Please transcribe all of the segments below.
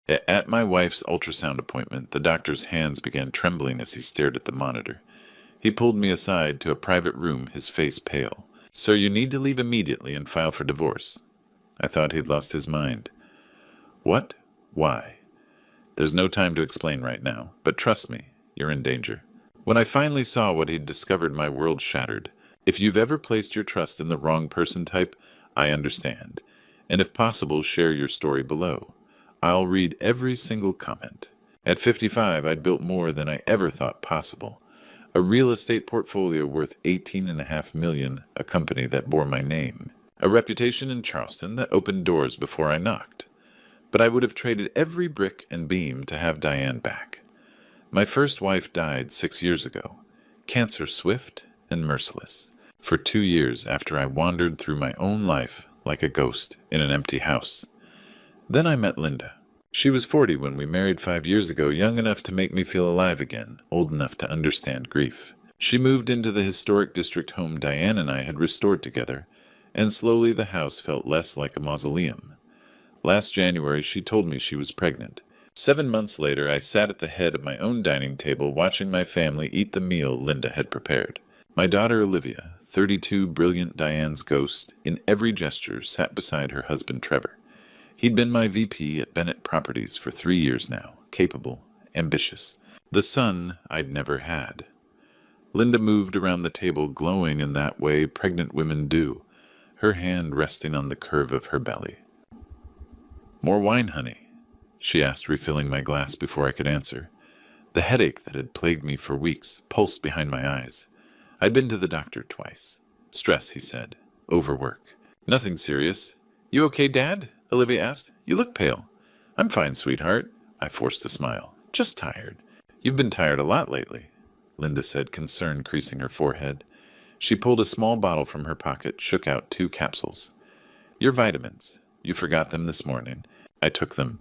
At my wife's ultrasound appointment, the doctor's hands began trembling as he stared at the monitor. He pulled me aside to a private room, his face pale. "Sir, you need to leave immediately and file for divorce." I thought he'd lost his mind. "What? Why?" "There's no time to explain right now, but trust me, you're in danger." When I finally saw what he'd discovered, my world shattered. "If you've ever placed your trust in the wrong person type, I understand. And if possible, share your story below. I'll read every single comment." At 55, I'd built more than I ever thought possible. A real estate portfolio worth $18.5 million, a company that bore my name. A reputation in Charleston that opened doors before I knocked. But I would have traded every brick and beam to have Diane back. My first wife died 6 years ago. Cancer swift and merciless. For 2 years after I wandered through my own life like a ghost in an empty house. Then I met Linda. She was 40 when we married 5 years ago, young enough to make me feel alive again, old enough to understand grief. She moved into the historic district home Diane and I had restored together, and slowly the house felt less like a mausoleum. Last January, she told me she was pregnant. 7 months later, I sat at the head of my own dining table watching my family eat the meal Linda had prepared. My daughter Olivia, 32, brilliant Diane's ghost, in every gesture sat beside her husband Trevor. He'd been my VP at Bennett Properties for 3 years now, capable, ambitious. The son I'd never had. Linda moved around the table, glowing in that way pregnant women do, her hand resting on the curve of her belly. "More wine, honey?" she asked, refilling my glass before I could answer. The headache that had plagued me for weeks pulsed behind my eyes. I'd been to the doctor twice. "Stress," he said. "Overwork." "Nothing serious." "You okay, Dad?" Olivia asked. "You look pale." "I'm fine, sweetheart." I forced a smile. "Just tired." "You've been tired a lot lately," Linda said, concern creasing her forehead. She pulled a small bottle from her pocket, shook out 2 capsules. "Your vitamins. You forgot them this morning." I took them.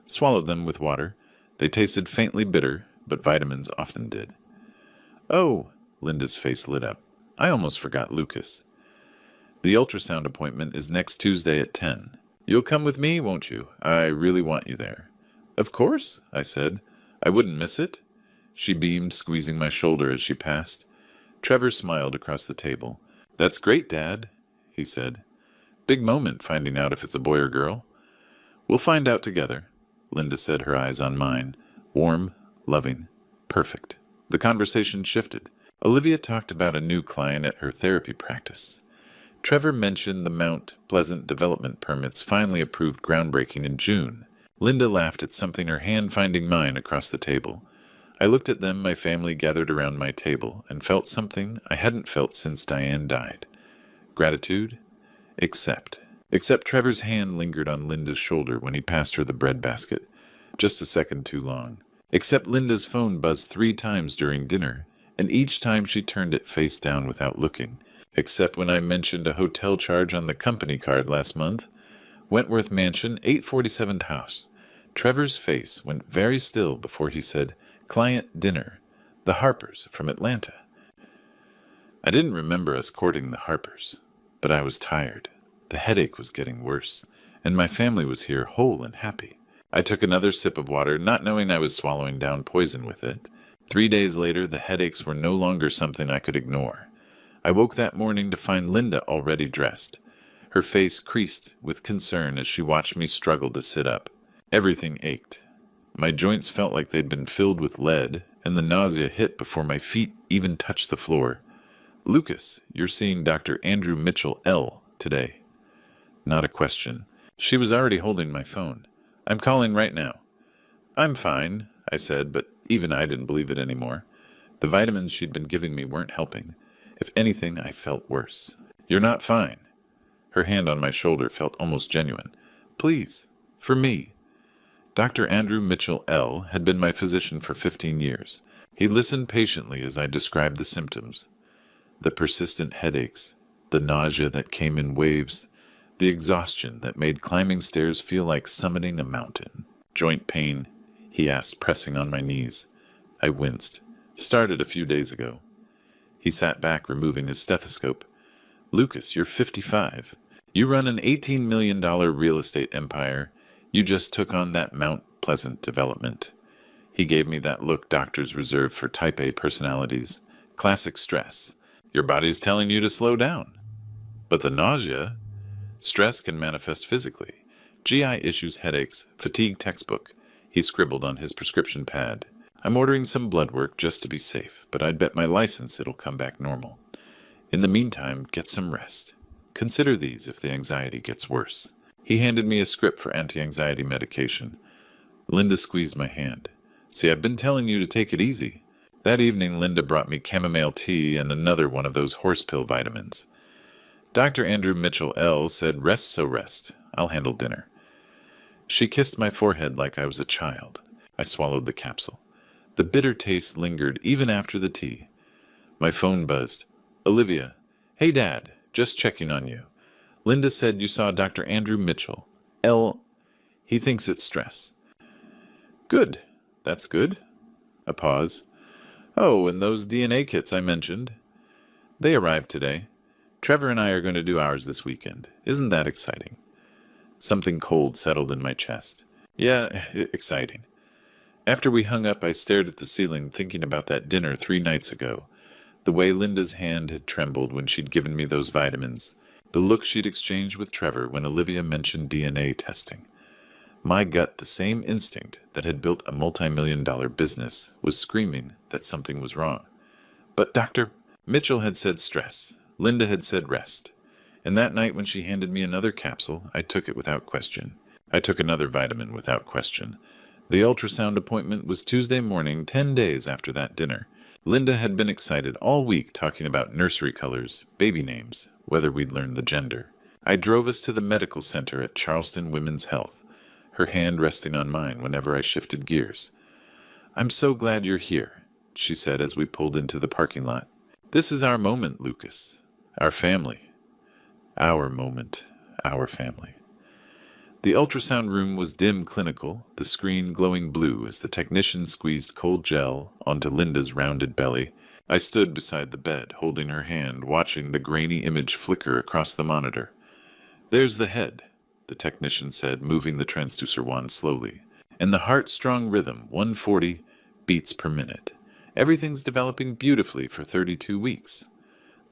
Swallowed them with water. They tasted faintly bitter, but vitamins often did. "Oh," Linda's face lit up. "I almost forgot Lucas. The ultrasound appointment is next Tuesday at 10. You'll come with me, won't you? I really want you there." "Of course," I said. "I wouldn't miss it." She beamed, squeezing my shoulder as she passed. Trevor smiled across the table. "That's great, Dad," he said. "Big moment finding out if it's a boy or girl." "We'll find out together," Linda said, her eyes on mine. Warm, loving, perfect. The conversation shifted. Olivia talked about a new client at her therapy practice. Trevor mentioned the Mount Pleasant development permits finally approved groundbreaking in June. Linda laughed at something, her hand finding mine across the table. I looked at them, my family gathered around my table, and felt something I hadn't felt since Diane died. Gratitude? Except Trevor's hand lingered on Linda's shoulder when he passed her the bread basket. Just a second too long. Except Linda's phone buzzed 3 times during dinner, and each time she turned it face down without looking. Except when I mentioned a hotel charge on the company card last month. Wentworth Mansion, 847 house. Trevor's face went very still before he said, "Client dinner. The Harpers from Atlanta." I didn't remember us courting the Harpers, but I was tired. The headache was getting worse, and my family was here whole and happy. I took another sip of water, not knowing I was swallowing down poison with it. 3 days later, the headaches were no longer something I could ignore. I woke that morning to find Linda already dressed. Her face creased with concern as she watched me struggle to sit up. Everything ached. My joints felt like they'd been filled with lead, and the nausea hit before my feet even touched the floor. "Lucas, you're seeing Dr. Andrew Mitchell L. today." Not a question. She was already holding my phone. "I'm calling right now." "I'm fine," I said, but even I didn't believe it anymore. The vitamins she'd been giving me weren't helping. If anything, I felt worse. "You're not fine." Her hand on my shoulder felt almost genuine. "Please, for me." Dr. Andrew Mitchell L. had been my physician for 15 years. He listened patiently as I described the symptoms. The persistent headaches, the nausea that came in waves, the exhaustion that made climbing stairs feel like summiting a mountain. "Joint pain?" he asked, pressing on my knees. I winced. "Started a few days ago." He sat back, removing his stethoscope. "Lucas, you're 55. You run an $18 million real estate empire. You just took on that Mount pleasant development. He gave me that look doctors reserve for type A personalities. Classic stress. Your body's telling you to slow down. But the nausea? Stress can manifest physically. GI issues, headaches, fatigue textbook. He scribbled on his prescription pad. I'm ordering some blood work just to be safe, but I'd bet my license it'll come back normal. In the meantime, get some rest. Consider these if the anxiety gets worse. He handed me a script for anti-anxiety medication. Linda squeezed my hand. See, I've been telling you to take it easy. That evening, Linda brought me chamomile tea and another one of those horse pill vitamins. Dr. Andrew Mitchell, L., said, rest so rest. I'll handle dinner. She kissed my forehead like I was a child. I swallowed the capsule. The bitter taste lingered even after the tea. My phone buzzed. Olivia. Hey, Dad. Just checking on you. Linda said you saw Dr. Andrew Mitchell. L. He thinks it's stress. Good. That's good. A pause. Oh, and those DNA kits I mentioned. They arrived today. Trevor and I are going to do ours this weekend. Isn't that exciting? Something cold settled in my chest. Yeah, exciting. After we hung up, I stared at the ceiling, thinking about that dinner 3 nights ago. The way Linda's hand had trembled when she'd given me those vitamins. The look she'd exchanged with Trevor when Olivia mentioned DNA testing. My gut, the same instinct that had built a multi-million-dollar business, was screaming that something was wrong. But Dr. Mitchell had said stress. Linda had said rest. And that night when she handed me another capsule, I took it without question. I took another vitamin without question. The ultrasound appointment was Tuesday morning, 10 days after that dinner. Linda had been excited all week talking about nursery colors, baby names, whether we'd learn the gender. I drove us to the medical center at Charleston Women's Health, her hand resting on mine whenever I shifted gears. I'm so glad you're here, she said as we pulled into the parking lot. This is our moment, Lucas. Our family. Our moment. Our family. The ultrasound room was dim clinical, the screen glowing blue as the technician squeezed cold gel onto Linda's rounded belly. I stood beside the bed, holding her hand, watching the grainy image flicker across the monitor. There's the head, the technician said, moving the transducer wand slowly. And the heart-strong rhythm, 140 beats per minute. Everything's developing beautifully for 32 weeks.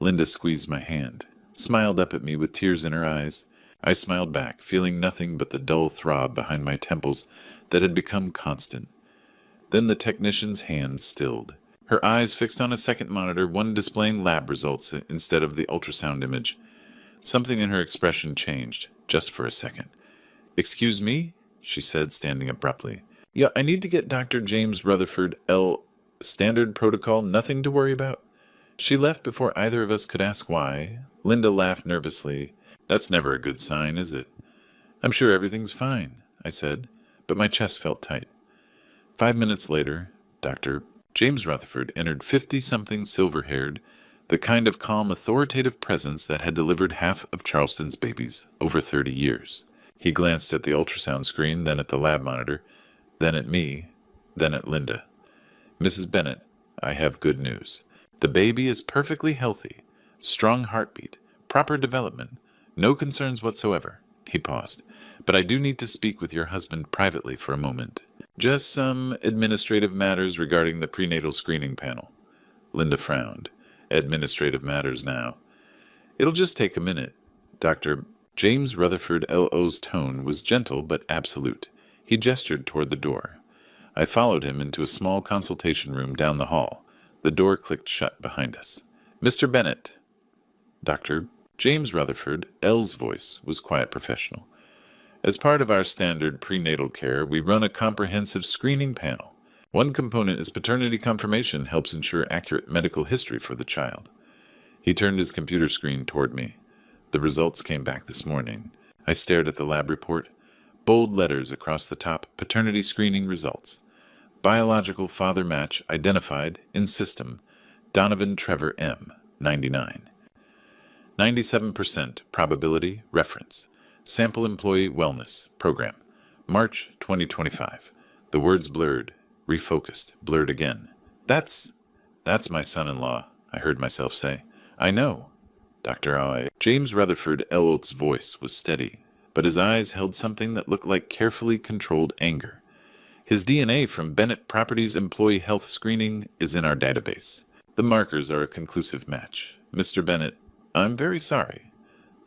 Linda squeezed my hand, smiled up at me with tears in her eyes. I smiled back, feeling nothing but the dull throb behind my temples that had become constant. Then the technician's hand stilled. Her eyes fixed on a second monitor, one displaying lab results instead of the ultrasound image. Something in her expression changed, just for a second. Excuse me? She said, standing abruptly. Yeah, I need to get Dr. James Rutherford, L. Standard protocol, nothing to worry about? She left before either of us could ask why. Linda laughed nervously. That's never a good sign, is it? I'm sure everything's fine, I said, but my chest felt tight. 5 minutes later, Dr. James Rutherford entered 50-something silver-haired, the kind of calm, authoritative presence that had delivered half of Charleston's babies over 30 years. He glanced at the ultrasound screen, then at the lab monitor, then at me, then at Linda. Mrs. Bennett, I have good news. The baby is perfectly healthy, strong heartbeat, proper development, no concerns whatsoever. He paused. But I do need to speak with your husband privately for a moment. Just some administrative matters regarding the prenatal screening panel. Linda frowned. Administrative matters now. It'll just take a minute. Dr. James Rutherford L.O.'s tone was gentle but absolute. He gestured toward the door. I followed him into a small consultation room down the hall. The door clicked shut behind us. Mr. Bennett. Dr. James Rutherford, L's voice, was quiet professional. As part of our standard prenatal care, we run a comprehensive screening panel. One component is paternity confirmation, helps ensure accurate medical history for the child. He turned his computer screen toward me. The results came back this morning. I stared at the lab report. Bold letters across the top, paternity screening results. Biological father match identified in system. Donovan Trevor M., 99. 97% probability reference. Sample Employee Wellness Program. March 2025. The words blurred, refocused, blurred again. That's my son-in-law, I heard myself say. I know. Dr. I. James Rutherford Elwold's voice was steady, but his eyes held something that looked like carefully controlled anger. His DNA from Bennett Properties Employee Health Screening is in our database. The markers are a conclusive match. Mr. Bennett, I'm very sorry.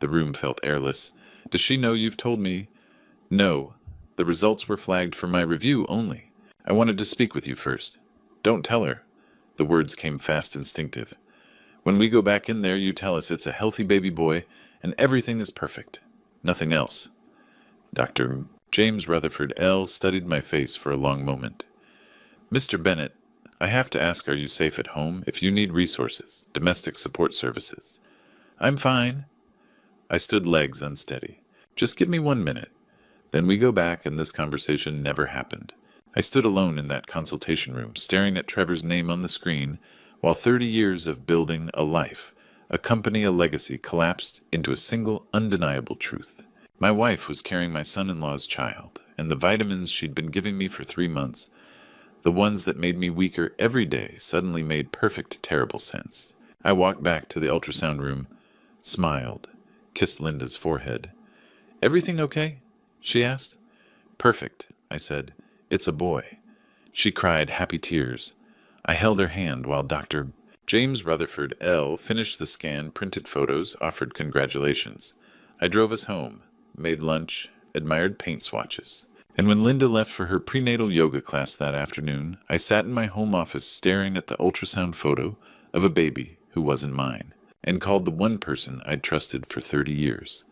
The room felt airless. Does she know you've told me? No. The results were flagged for my review only. I wanted to speak with you first. Don't tell her. The words came fast, instinctive. When we go back in there, you tell us it's a healthy baby boy and everything is perfect. Nothing else. Dr. James Rutherford L. studied my face for a long moment. Mr. Bennett, I have to ask, are you safe at home? If you need resources, domestic support services. I'm fine. I stood legs unsteady. Just give me 1 minute. Then we go back and this conversation never happened. I stood alone in that consultation room, staring at Trevor's name on the screen, while 30 years of building a life, a company, a legacy, collapsed into a single undeniable truth. My wife was carrying my son-in-law's child, and the vitamins she'd been giving me for 3 months, the ones that made me weaker every day, suddenly made perfect, terrible sense. I walked back to the ultrasound room, smiled, kissed Linda's forehead. Everything okay? She asked. Perfect, I said. It's a boy. She cried happy tears. I held her hand while Dr. James Rutherford L. finished the scan, printed photos, offered congratulations. I drove us home, made lunch, admired paint swatches. And when Linda left for her prenatal yoga class that afternoon, I sat in my home office staring at the ultrasound photo of a baby who wasn't mine, and called the one person I'd trusted for 30 years.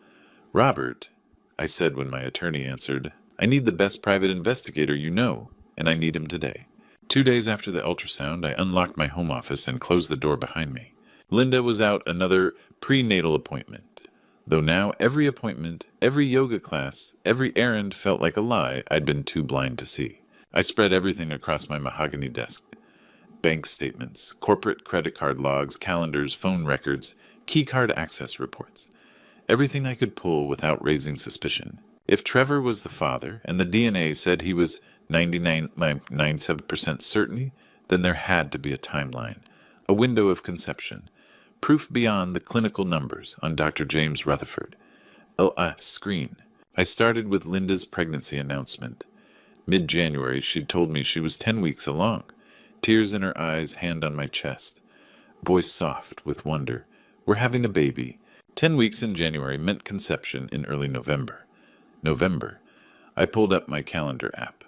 Robert, I said when my attorney answered, I need the best private investigator you know, and I need him today. 2 days after the ultrasound, I unlocked my home office and closed the door behind me. Linda was out another prenatal appointment, though now every appointment, every yoga class, every errand felt like a lie I'd been too blind to see. I spread everything across my mahogany desk. Bank statements, corporate credit card logs, calendars, phone records, keycard access reports. Everything I could pull without raising suspicion. If Trevor was the father, and the DNA said he was 99.97% certainty, then there had to be a timeline, a window of conception, proof beyond the clinical numbers on Dr. James Rutherford. Screen. I started with Linda's pregnancy announcement. Mid-January, she'd told me she was 10 weeks along. Tears in her eyes, hand on my chest. Voice soft with wonder. We're having a baby. 10 weeks in January meant conception in early November. November. I pulled up my calendar app.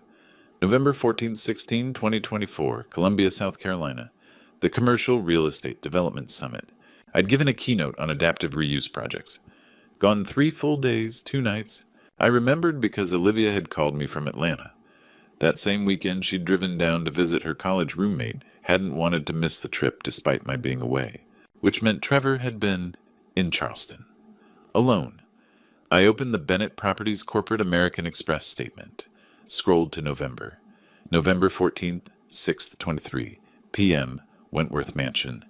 November 14, 16, 2024, Columbia, South Carolina. The Commercial Real Estate Development Summit. I'd given a keynote on adaptive reuse projects. Gone 3 full days, 2 nights. I remembered because Olivia had called me from Atlanta. That same weekend she'd driven down to visit her college roommate, hadn't wanted to miss the trip despite my being away, which meant Trevor had been in Charleston. Alone. I opened the Bennett Properties Corporate American Express statement. Scrolled to November. November 14th, 6th, 23 p.m., Wentworth Mansion.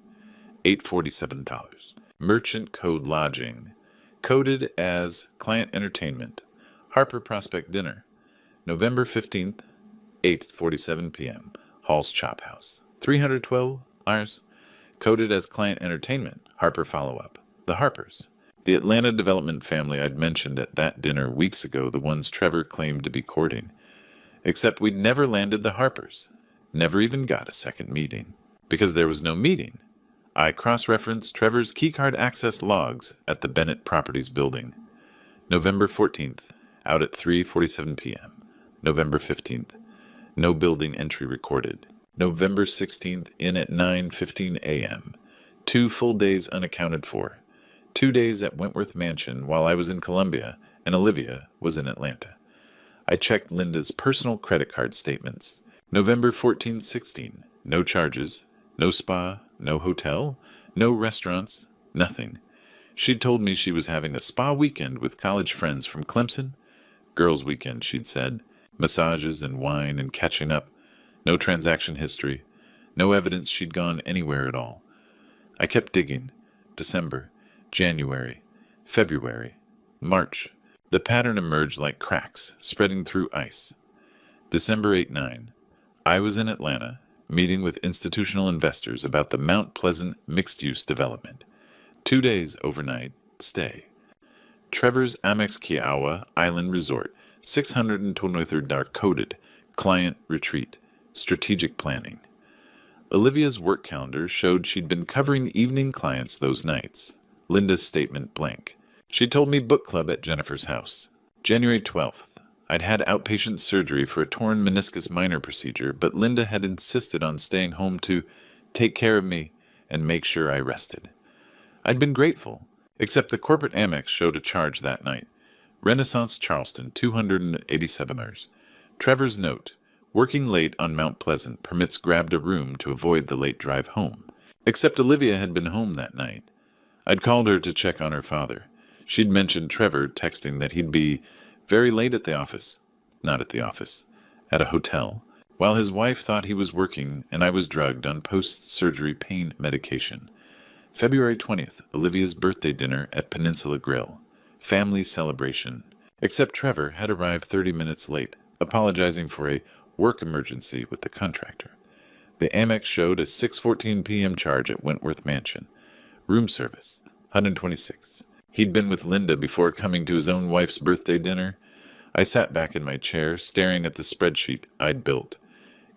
$847. Merchant Code Lodging. Coded as Client Entertainment. Harper Prospect Dinner. November 15th, 8:47 p.m., Hall's Chop House. $312. Coded as Client Entertainment. Harper Follow-Up. The Harpers. The Atlanta development family I'd mentioned at that dinner weeks ago, the ones Trevor claimed to be courting. Except we'd never landed the Harpers. Never even got a second meeting. Because there was no meeting. I cross-referenced Trevor's keycard access logs at the Bennett Properties building. November 14th, out at 3:47 p.m. November 15th, no building entry recorded. November 16th, in at 9:15 a.m. 2 full days unaccounted for. 2 days at Wentworth Mansion while I was in Columbia and Olivia was in Atlanta. I checked Linda's personal credit card statements. November 14-16, no charges, no spa, no hotel, no restaurants, nothing. She'd told me she was having a spa weekend with college friends from Clemson. Girls' weekend, she'd said. Massages and wine and catching up. No transaction history. No evidence she'd gone anywhere at all. I kept digging. December, January, February, March. The pattern emerged like cracks, spreading through ice. December 8-9. I was in Atlanta, meeting with institutional investors about the Mount Pleasant mixed-use development. 2 days overnight stay. Trevor's Amex Kiowa Island Resort, $623 coded, Client retreat. Strategic planning. Olivia's work calendar showed she'd been covering evening clients those nights. Linda's statement blank. She told me book club at Jennifer's house. January 12th. I'd had outpatient surgery for a torn meniscus minor procedure, but Linda had insisted on staying home to take care of me and make sure I rested. I'd been grateful, except the corporate Amex showed a charge that night. Renaissance Charleston, $287. Trevor's note. Working late on Mount Pleasant permits grabbed a room to avoid the late drive home. Except Olivia had been home that night. I'd called her to check on her father. She'd mentioned Trevor texting that he'd be very late at the office. Not at the office. At a hotel. While his wife thought he was working and I was drugged on post-surgery pain medication. February 20th, Olivia's birthday dinner at Peninsula Grill. Family celebration. Except Trevor had arrived 30 minutes late, apologizing for a work emergency with the contractor. The Amex showed a 6:14 p.m. charge at Wentworth Mansion. Room service, $126. He'd been with Linda before coming to his own wife's birthday dinner. I sat back in my chair, staring at the spreadsheet I'd built.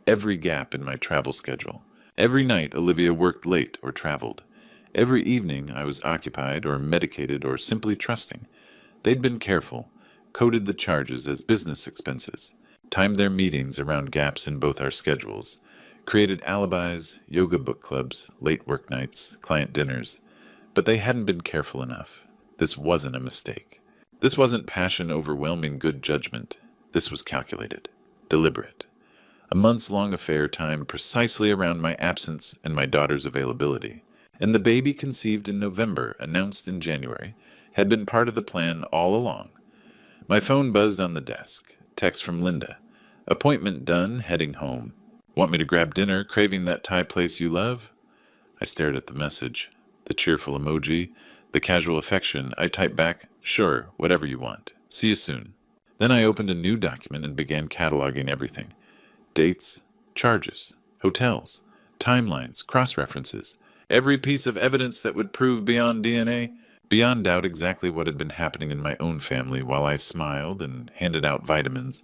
Every gap in my travel schedule. Every night Olivia worked late or traveled. Every evening I was occupied or medicated or simply trusting. They'd been careful, coded the charges as business expenses, timed their meetings around gaps in both our schedules, created alibis, yoga book clubs, late work nights, client dinners. But they hadn't been careful enough. This wasn't a mistake. This wasn't passion overwhelming good judgment. This was calculated, deliberate. A months-long affair timed precisely around my absence and my daughter's availability. And the baby conceived in November, announced in January, had been part of the plan all along. My phone buzzed on the desk. Text from Linda. Appointment done, heading home. Want me to grab dinner, craving that Thai place you love? I stared at the message. The cheerful emoji, the casual affection. I typed back, sure, whatever you want. See you soon. Then I opened a new document and began cataloging everything. Dates, charges, hotels, timelines, cross-references. Every piece of evidence that would prove beyond DNA, beyond doubt exactly what had been happening in my own family while I smiled and handed out vitamins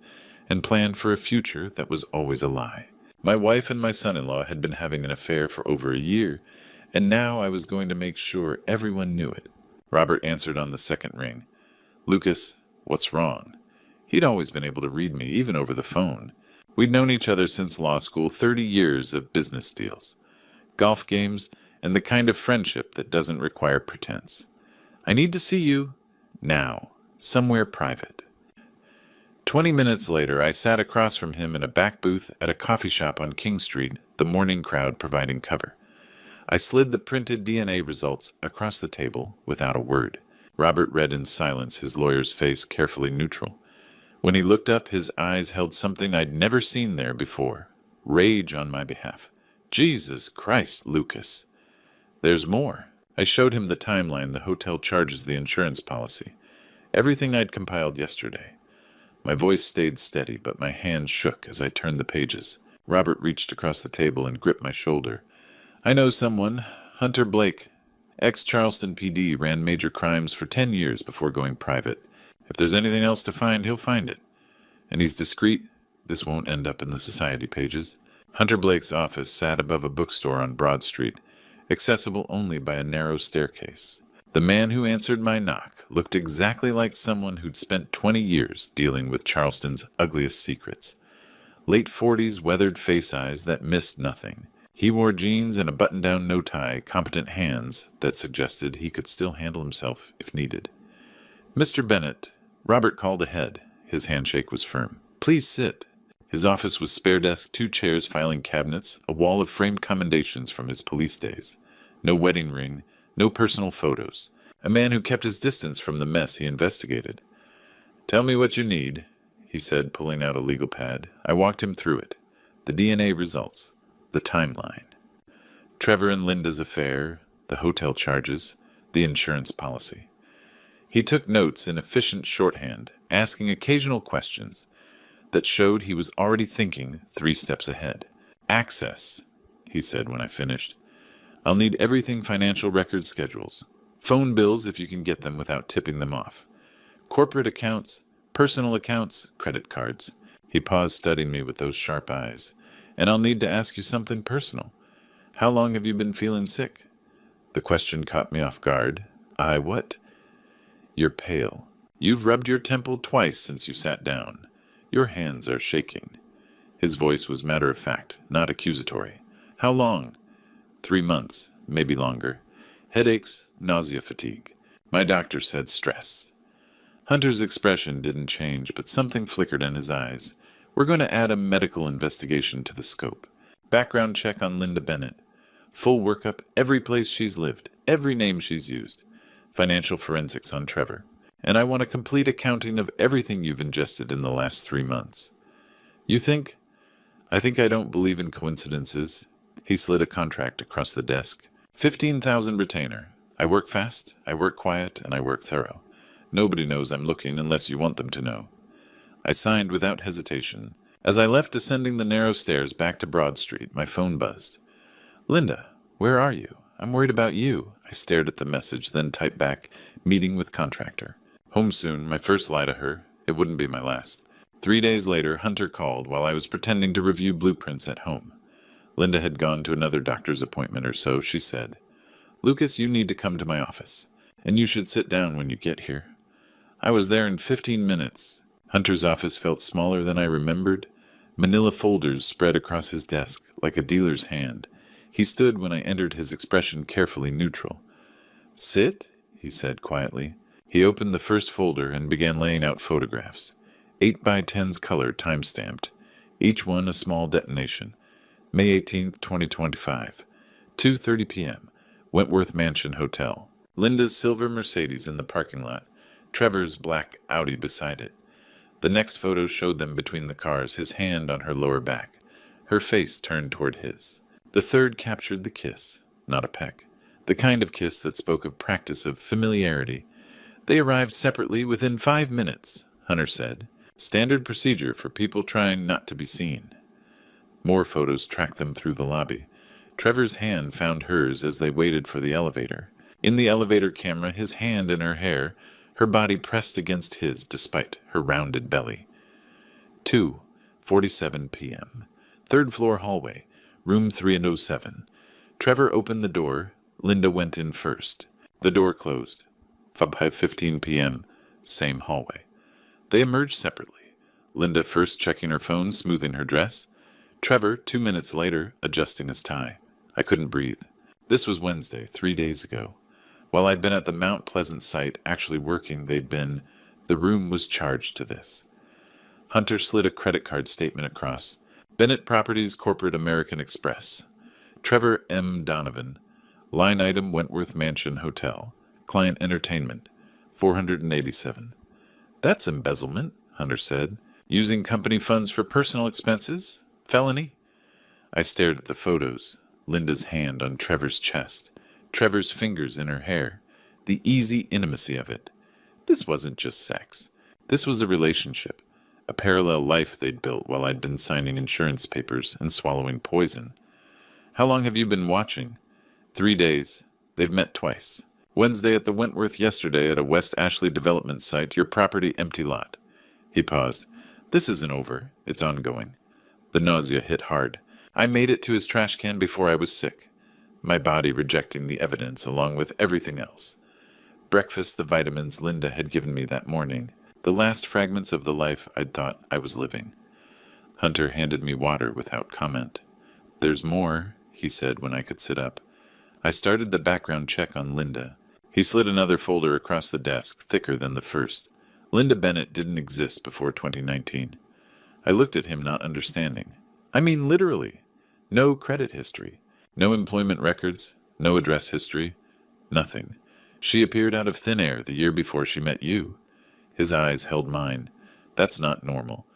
and planned for a future that was always a lie. My wife and my son-in-law had been having an affair for over a year, and now I was going to make sure everyone knew it. Robert answered on the second ring. Lucas, what's wrong? He'd always been able to read me, even over the phone. We'd known each other since law school, 30 years of business deals, golf games, and the kind of friendship that doesn't require pretense. I need to see you. Now. Somewhere private. 20 minutes later, I sat across from him in a back booth at a coffee shop on King Street, the morning crowd providing cover. I slid the printed DNA results across the table without a word. Robert read in silence, his lawyer's face carefully neutral. When he looked up, his eyes held something I'd never seen there before. Rage on my behalf. Jesus Christ, Lucas. There's more. I showed him the timeline the hotel charges the insurance policy. Everything I'd compiled yesterday. My voice stayed steady, but my hands shook as I turned the pages. Robert reached across the table and gripped my shoulder. I know someone, Hunter Blake. Ex-Charleston PD, ran major crimes for 10 years before going private. If there's anything else to find, he'll find it. And he's discreet. This won't end up in the society pages. Hunter Blake's office sat above a bookstore on Broad Street, accessible only by a narrow staircase. The man who answered my knock looked exactly like someone who'd spent 20 years dealing with Charleston's ugliest secrets. Late 40s, weathered face eyes that missed nothing. He wore jeans and a button-down no-tie, competent hands that suggested he could still handle himself if needed. Mr. Bennett, Robert called ahead. His handshake was firm. Please sit. His office was spare desk, 2 chairs, filing cabinets, a wall of framed commendations from his police days. No wedding ring, no personal photos. A man who kept his distance from the mess he investigated. Tell me what you need, he said, pulling out a legal pad. I walked him through it. The DNA results. The timeline. Trevor and Linda's affair, the hotel charges, the insurance policy. He took notes in efficient shorthand, asking occasional questions that showed he was already thinking 3 steps ahead. Access, he said when I finished. I'll need everything financial record schedules. Phone bills if you can get them without tipping them off. Corporate accounts, personal accounts, credit cards. He paused, studying me with those sharp eyes. And I'll need to ask you something personal. How long have you been feeling sick? The question caught me off guard. What? You're pale. You've rubbed your temple twice since you sat down. Your hands are shaking. His voice was matter of fact, not accusatory. How long? 3 months, maybe longer. Headaches, nausea, fatigue. My doctor said stress. Hunter's expression didn't change, but something flickered in his eyes. We're going to add a medical investigation to the scope. Background check on Linda Bennett. Full workup, every place she's lived, every name she's used. Financial forensics on Trevor. And I want a complete accounting of everything you've ingested in the last 3 months. You think? I think I don't believe in coincidences. He slid a contract across the desk. 15,000 retainer. I work fast, I work quiet, and I work thorough. Nobody knows I'm looking unless you want them to know. I signed without hesitation. As I left descending the narrow stairs back to Broad Street, my phone buzzed. Linda, where are you? I'm worried about you. I stared at the message, then typed back, meeting with contractor. Home soon, my first lie to her. It wouldn't be my last. 3 days later, Hunter called while I was pretending to review blueprints at home. Linda had gone to another doctor's appointment or so, she said. Lucas, you need to come to my office, and you should sit down when you get here. I was there in 15 minutes. Hunter's office felt smaller than I remembered. Manila folders spread across his desk, like a dealer's hand. He stood when I entered, his expression carefully neutral. Sit, he said quietly. He opened the first folder and began laying out photographs. 8x10s color time-stamped. Each one a small detonation. May 18th, 2025. 2:30 p.m. Wentworth Mansion Hotel. Linda's silver Mercedes in the parking lot. Trevor's black Audi beside it. The next photo showed them between the cars, his hand on her lower back, her face turned toward his. The third captured the kiss, not a peck. The kind of kiss that spoke of practice, of familiarity. They arrived separately within 5 minutes, Hunter said. Standard procedure for people trying not to be seen. More photos tracked them through the lobby. Trevor's hand found hers as they waited for the elevator. In the elevator camera, his hand in her hair, her body pressed against his despite her rounded belly. 2:47 p.m. Third floor hallway, room 307. Trevor opened the door. Linda went in first. The door closed. 5:15 p.m. Same hallway. They emerged separately. Linda first checking her phone, smoothing her dress. Trevor, 2 minutes later, adjusting his tie. I couldn't breathe. This was Wednesday, 3 days ago. While I'd been at the Mount Pleasant site actually working, the room was charged to this. Hunter slid a credit card statement across. Bennett Properties Corporate American Express. Trevor M. Donovan. Line item Wentworth Mansion Hotel. Client entertainment. $487. That's embezzlement, Hunter said. Using company funds for personal expenses? Felony? I stared at the photos. Linda's hand on Trevor's chest. Trevor's fingers in her hair. The easy intimacy of it. This wasn't just sex. This was a relationship. A parallel life they'd built while I'd been signing insurance papers and swallowing poison. How long have you been watching? 3 days. They've met twice. Wednesday at the Wentworth, yesterday at a West Ashley development site, your property empty lot. He paused. This isn't over. It's ongoing. The nausea hit hard. I made it to his trash can before I was sick. My body rejecting the evidence along with everything else. Breakfast, the vitamins Linda had given me that morning. The last fragments of the life I'd thought I was living. Hunter handed me water without comment. There's more, he said when I could sit up. I started the background check on Linda. He slid another folder across the desk, thicker than the first. Linda Bennett didn't exist before 2019. I looked at him, not understanding. I mean literally. No credit history. No employment records. No address history. Nothing. She appeared out of thin air the year before she met you. His eyes held mine. That's not normal.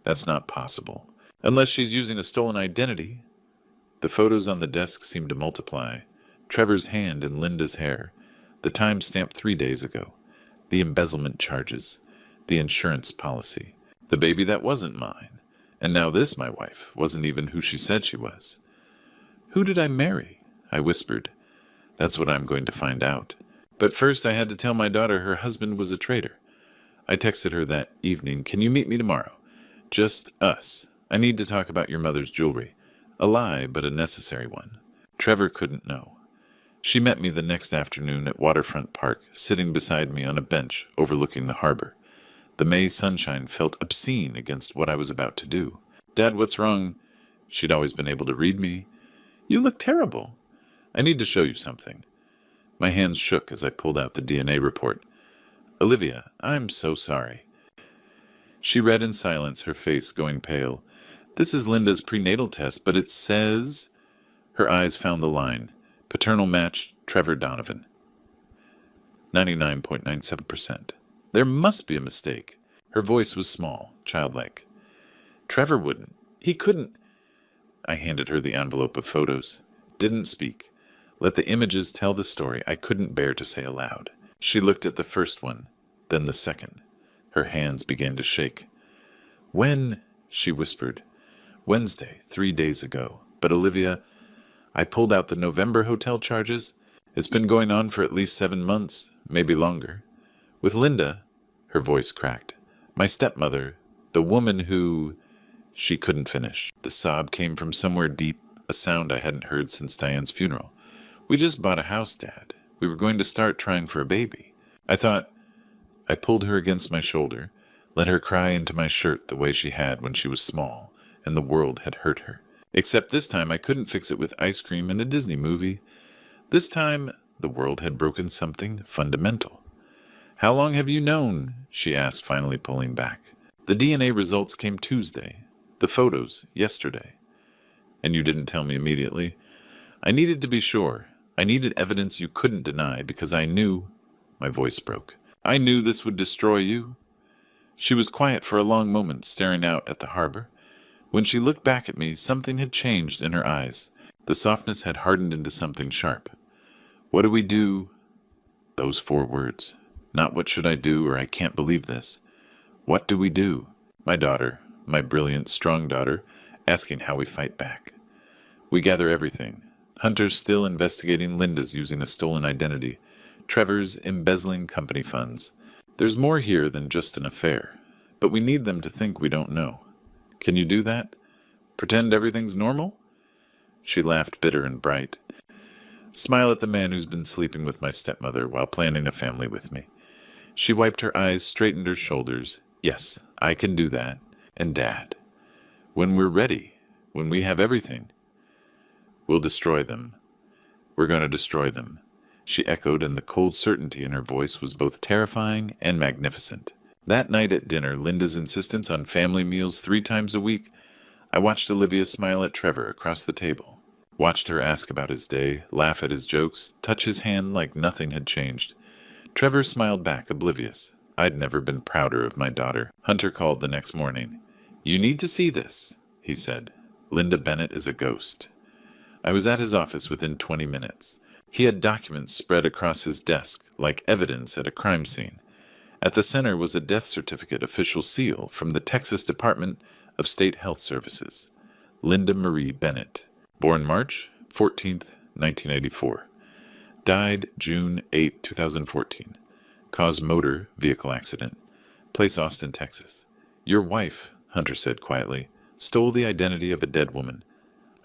That's not possible. Unless she's using a stolen identity. The photos on the desk seemed to multiply. Trevor's hand in Linda's hair. The time stamped 3 days ago. The embezzlement charges. The insurance policy. The baby that wasn't mine. And now this, my wife, wasn't even who she said she was. Who did I marry? I whispered. That's what I'm going to find out. But first I had to tell my daughter her husband was a traitor. I texted her that evening, can you meet me tomorrow? Just us. I need to talk about your mother's jewelry. A lie, but a necessary one. Trevor couldn't know. She met me the next afternoon at Waterfront Park, sitting beside me on a bench overlooking the harbor. The May sunshine felt obscene against what I was about to do. Dad, what's wrong? She'd always been able to read me. You look terrible. I need to show you something. My hands shook as I pulled out the DNA report. Olivia, I'm so sorry. She read in silence, her face going pale. This is Linda's prenatal test, but it says... Her eyes found the line. Paternal match, Trevor Donovan. 99.97%. There must be a mistake. Her voice was small, childlike. Trevor wouldn't. He couldn't. I handed her the envelope of photos. Didn't speak. Let the images tell the story I couldn't bear to say aloud. She looked at the first one, then the second. Her hands began to shake. When? She whispered. Wednesday, 3 days ago. But Olivia, I pulled out the November hotel charges. It's been going on for at least 7 months, maybe longer. With Linda, her voice cracked. My stepmother, the woman who... She couldn't finish. The sob came from somewhere deep, a sound I hadn't heard since Diane's funeral. We just bought a house, Dad. We were going to start trying for a baby. I pulled her against my shoulder, let her cry into my shirt the way she had when she was small, and the world had hurt her. Except this time I couldn't fix it with ice cream and a Disney movie. This time, the world had broken something fundamental. How long have you known? She asked, finally pulling back. The DNA results came Tuesday. The photos, yesterday. And you didn't tell me immediately. I needed to be sure. I needed evidence you couldn't deny because I knew... My voice broke. I knew this would destroy you. She was quiet for a long moment, staring out at the harbor. When she looked back at me, something had changed in her eyes. The softness had hardened into something sharp. What do we do? Those 4 words. Not what should I do or I can't believe this. What do we do? My daughter, my brilliant, strong daughter, asking how we fight back. We gather everything. Hunter's still investigating Linda's using a stolen identity. Trevor's embezzling company funds. There's more here than just an affair, but we need them to think we don't know. Can you do that? Pretend everything's normal? She laughed bitter and bright. Smile at the man who's been sleeping with my stepmother while planning a family with me. She wiped her eyes, straightened her shoulders. Yes, I can do that. And Dad. When we're ready, when we have everything, we'll destroy them. We're going to destroy them. She echoed, and the cold certainty in her voice was both terrifying and magnificent. That night at dinner, Linda's insistence on family meals 3 times a week, I watched Olivia smile at Trevor across the table, watched her ask about his day, laugh at his jokes, touch his hand like nothing had changed. Trevor smiled back, oblivious. I'd never been prouder of my daughter. Hunter called the next morning. You need to see this, he said. Linda Bennett is a ghost. I was at his office within 20 minutes. He had documents spread across his desk, like evidence at a crime scene. At the center was a death certificate official seal from the Texas Department of State Health Services. Linda Marie Bennett. Born March 14th, 1984. Died June 8, 2014. Caused motor vehicle accident. Place Austin, Texas. Your wife, Hunter said quietly, stole the identity of a dead woman.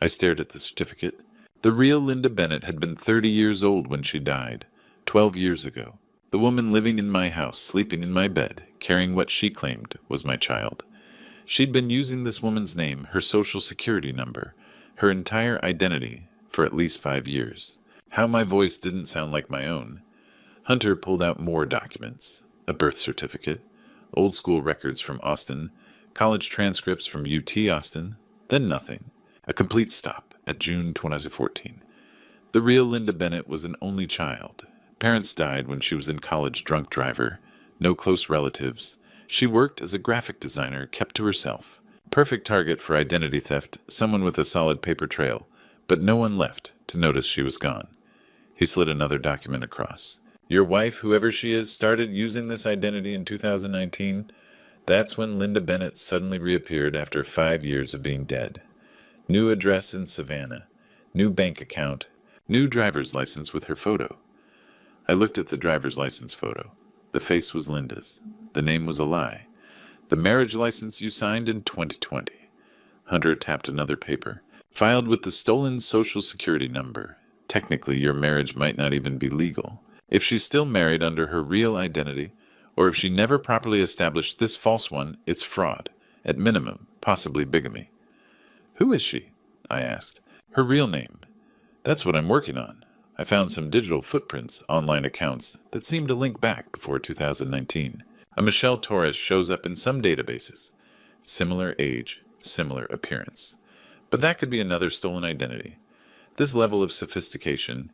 I stared at the certificate. The real Linda Bennett had been 30 years old when she died, 12 years ago. The woman living in my house, sleeping in my bed, carrying what she claimed was my child. She'd been using this woman's name, her social security number, her entire identity, for at least 5 years. How my voice didn't sound like my own. Hunter pulled out more documents. A birth certificate, old school records from Austin, college transcripts from UT Austin, then nothing. A complete stop at June 2014. The real Linda Bennett was an only child. Parents died when she was in college, drunk driver. No close relatives. She worked as a graphic designer, kept to herself. Perfect target for identity theft, someone with a solid paper trail. But no one left to notice she was gone. He slid another document across. Your wife, whoever she is, started using this identity in 2019. That's when Linda Bennett suddenly reappeared after 5 years of being dead. New address in Savannah. New bank account. New driver's license with her photo. I looked at the driver's license photo. The face was Linda's. The name was a lie. The marriage license you signed in 2020. Hunter tapped another paper. Filed with the stolen social security number. Technically, your marriage might not even be legal. If she's still married under her real identity, or if she never properly established this false one, it's fraud. At minimum, possibly bigamy. Who is she? I asked. Her real name. That's what I'm working on. I found some digital footprints, online accounts, that seem to link back before 2019. A Michelle Torres shows up in some databases. Similar age, similar appearance. But that could be another stolen identity. This level of sophistication.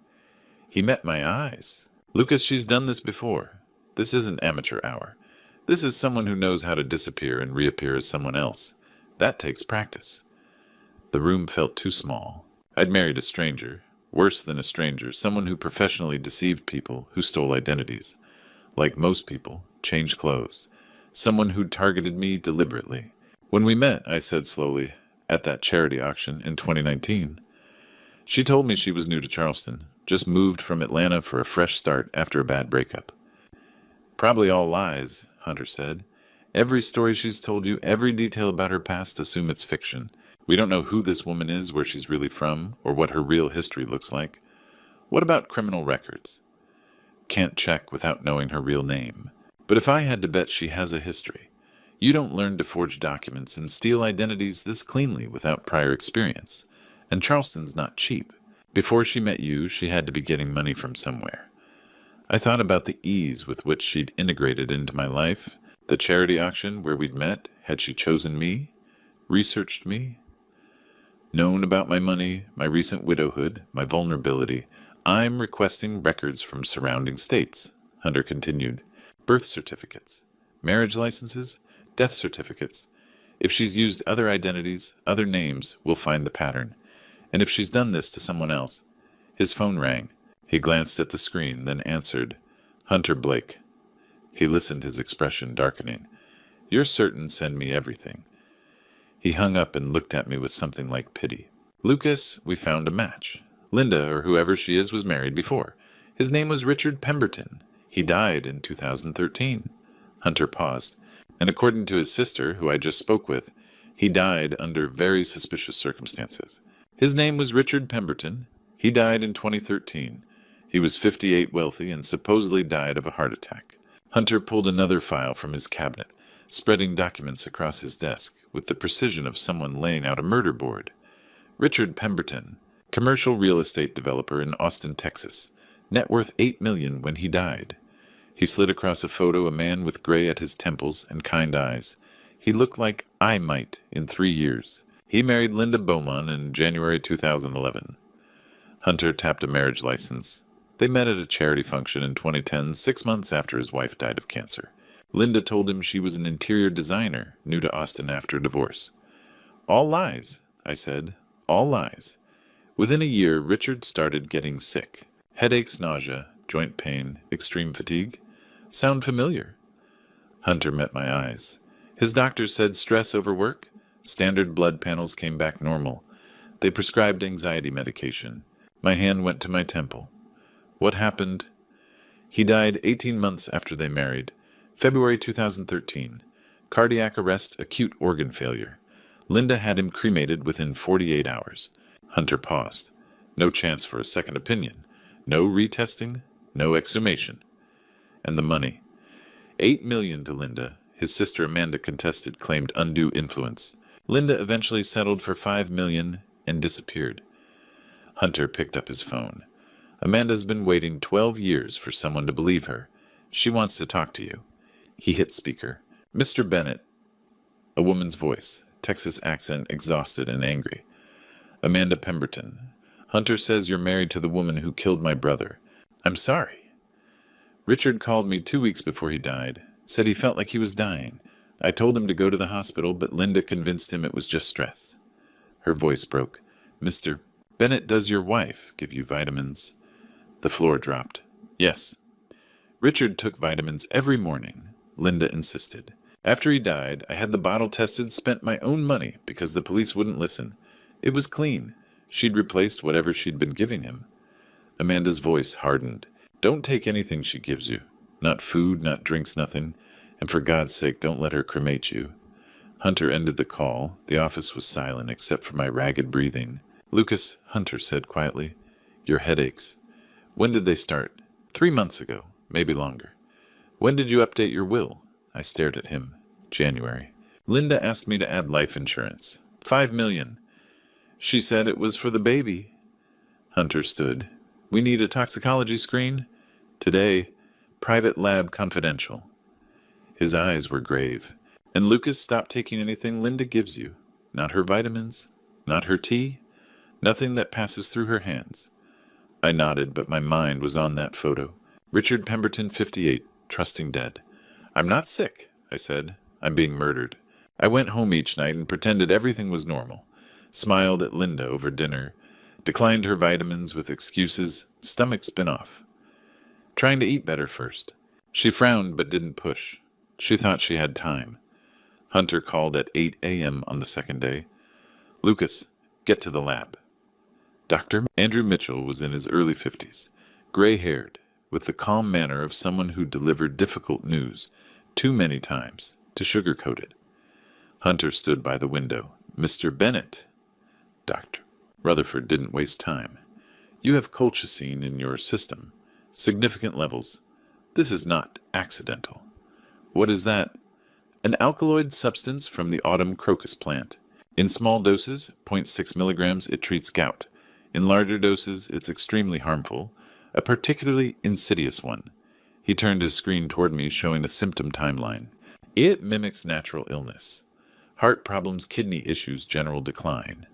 He met my eyes. Lucas, she's done this before. This isn't amateur hour. This is someone who knows how to disappear and reappear as someone else. That takes practice. The room felt too small. I'd married a stranger. Worse than a stranger, someone who professionally deceived people, who stole identities. Like most people, changed clothes. Someone who'd targeted me deliberately. When we met, I said slowly, at that charity auction in 2019. She told me she was new to Charleston, just moved from Atlanta for a fresh start after a bad breakup. Probably all lies, Hunter said. Every story she's told you, every detail about her past, assume it's fiction. We don't know who this woman is, where she's really from, or what her real history looks like. What about criminal records? Can't check without knowing her real name. But if I had to bet she has a history, you don't learn to forge documents and steal identities this cleanly without prior experience. And Charleston's not cheap. Before she met you, she had to be getting money from somewhere. I thought about the ease with which she'd integrated into my life. The charity auction where we'd met, had she chosen me? Researched me? Known about my money, my recent widowhood, my vulnerability. I'm requesting records from surrounding states, Hunter continued. Birth certificates, marriage licenses, death certificates. If she's used other identities, other names, we'll find the pattern. And if she's done this to someone else. His phone rang. He glanced at the screen, then answered. Hunter Blake. He listened, his expression darkening. You're certain, send me everything. He hung up and looked at me with something like pity. Lucas, we found a match. Linda, or whoever she is, was married before. His name was Richard Pemberton. He died in 2013. Hunter paused. And according to his sister, who I just spoke with, he died under very suspicious circumstances. His name was Richard Pemberton. He died in 2013. He was 58, wealthy, and supposedly died of a heart attack. Hunter pulled another file from his cabinet, spreading documents across his desk with the precision of someone laying out a murder board. Richard Pemberton, commercial real estate developer in Austin, Texas. Net worth $8 million when he died. He slid across a photo a man with gray at his temples and kind eyes. He looked like I might in 3 years. He married Linda Beaumont in January 2011. Hunter tapped a marriage license. They met at a charity function in 2010, 6 months after his wife died of cancer. Linda told him she was an interior designer, new to Austin after divorce. All lies, I said. All lies. Within a year, Richard started getting sick. Headaches, nausea, joint pain, extreme fatigue. Sound familiar? Hunter met my eyes. His doctors said stress over work. Standard blood panels came back normal. They prescribed anxiety medication. My hand went to my temple. What happened? He died 18 months after they married. February 2013. Cardiac arrest, acute organ failure. Linda had him cremated within 48 hours. Hunter paused. No chance for a second opinion. No retesting. No exhumation. And the money. $8 million to Linda. His sister Amanda contested, claimed undue influence. Linda eventually settled for $5 million and disappeared. Hunter picked up his phone. Amanda's been waiting 12 years for someone to believe her. She wants to talk to you. He hit speaker. Mr. Bennett. A woman's voice, Texas accent, exhausted and angry. Amanda Pemberton. Hunter says you're married to the woman who killed my brother. I'm sorry. Richard called me 2 weeks before he died. Said he felt like he was dying. I told him to go to the hospital, but Linda convinced him it was just stress. Her voice broke. Mr. Bennett, does your wife give you vitamins? The floor dropped. Yes. Richard took vitamins every morning. Linda insisted. After he died, I had the bottle tested, spent my own money because the police wouldn't listen. It was clean. She'd replaced whatever she'd been giving him. Amanda's voice hardened. Don't take anything she gives you. Not food, not drinks, nothing. And for God's sake, don't let her cremate you. Hunter ended the call. The office was silent except for my ragged breathing. Lucas, Hunter said quietly, your headaches. When did they start? 3 months ago, maybe longer. When did you update your will? I stared at him. January. Linda asked me to add life insurance. $5 million. She said it was for the baby. Hunter stood. We need a toxicology screen? Today, private lab confidential. His eyes were grave. And Lucas, stop taking anything Linda gives you. Not her vitamins, not her tea, nothing that passes through her hands. I nodded, but my mind was on that photo. Richard Pemberton, 58, trusting dead. I'm not sick, I said. I'm being murdered. I went home each night and pretended everything was normal. Smiled at Linda over dinner. Declined her vitamins with excuses. Stomach spin-off. Trying to eat better first. She frowned but didn't push. She thought she had time. Hunter called at 8 a.m. on the second day. Lucas, get to the lab. Dr. Andrew Mitchell was in his early 50s, gray-haired, with the calm manner of someone who delivered difficult news too many times to sugarcoat it. Hunter stood by the window. Mr. Bennett. Doctor. Rutherford didn't waste time. You have colchicine in your system. Significant levels. This is not accidental. What is that? An alkaloid substance from the autumn crocus plant. In small doses, 0.6 milligrams, it treats gout. In larger doses, it's extremely harmful, a particularly insidious one. He turned his screen toward me, showing a symptom timeline. It mimics natural illness. Heart problems, kidney issues, general decline.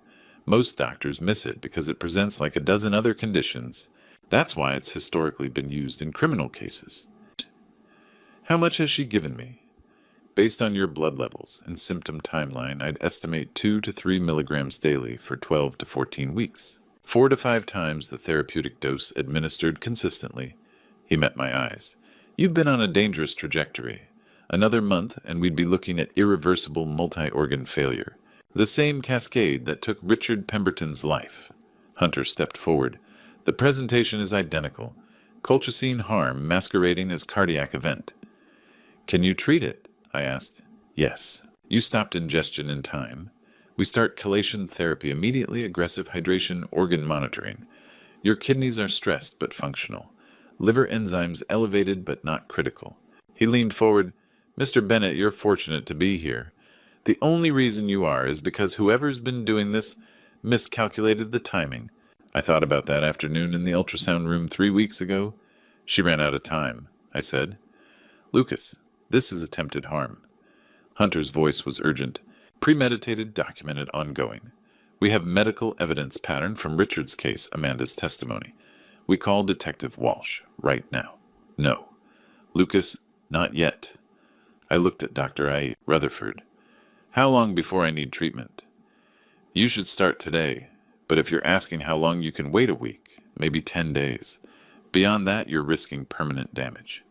Most doctors miss it because it presents like a dozen other conditions. That's why it's historically been used in criminal cases. How much has she given me? Based on your blood levels and symptom timeline, I'd estimate 2 to 3 milligrams daily for 12 to 14 weeks. 4 to 5 times the therapeutic dose administered consistently. He met my eyes. You've been on a dangerous trajectory. Another month and we'd be looking at irreversible multi-organ failure. The same cascade that took Richard Pemberton's life. Hunter stepped forward. The presentation is identical. Colchicine harm masquerading as cardiac event. Can you treat it? I asked. Yes. You stopped ingestion in time. We start chelation therapy immediately, aggressive hydration, organ monitoring. Your kidneys are stressed but functional. Liver enzymes elevated but not critical. He leaned forward. Mr. Bennett, you're fortunate to be here. The only reason you are is because whoever's been doing this miscalculated the timing. I thought about that afternoon in the ultrasound room 3 weeks ago. She ran out of time, I said. Lucas, this is attempted harm. Hunter's voice was urgent. Premeditated, documented, ongoing. We have medical evidence pattern from Richard's case, Amanda's testimony. We call Detective Walsh right now. No. Lucas, not yet. I looked at Dr. I. Rutherford. How long before I need treatment? You should start today, but if you're asking how long you can wait a week, maybe 10 days. Beyond that, you're risking permanent damage.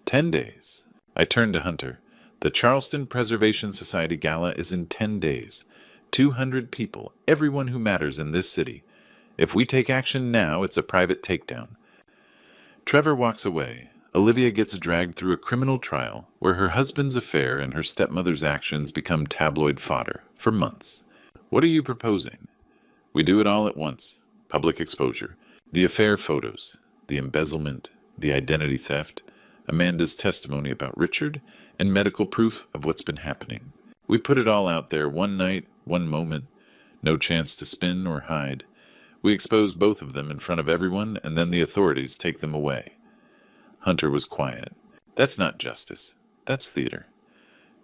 10 days. I turned to Hunter. The Charleston Preservation Society Gala is in 10 days. 200 people, everyone who matters in this city. If we take action now, it's a private takedown. Trevor walks away. Olivia gets dragged through a criminal trial where her husband's affair and her stepmother's actions become tabloid fodder for months. What are you proposing? We do it all at once. Public exposure. The affair photos, the embezzlement, the identity theft, Amanda's testimony about Richard, and medical proof of what's been happening. We put it all out there, one night, one moment. No chance to spin or hide. We expose both of them in front of everyone, and then the authorities take them away. Hunter was quiet. That's not justice. That's theater.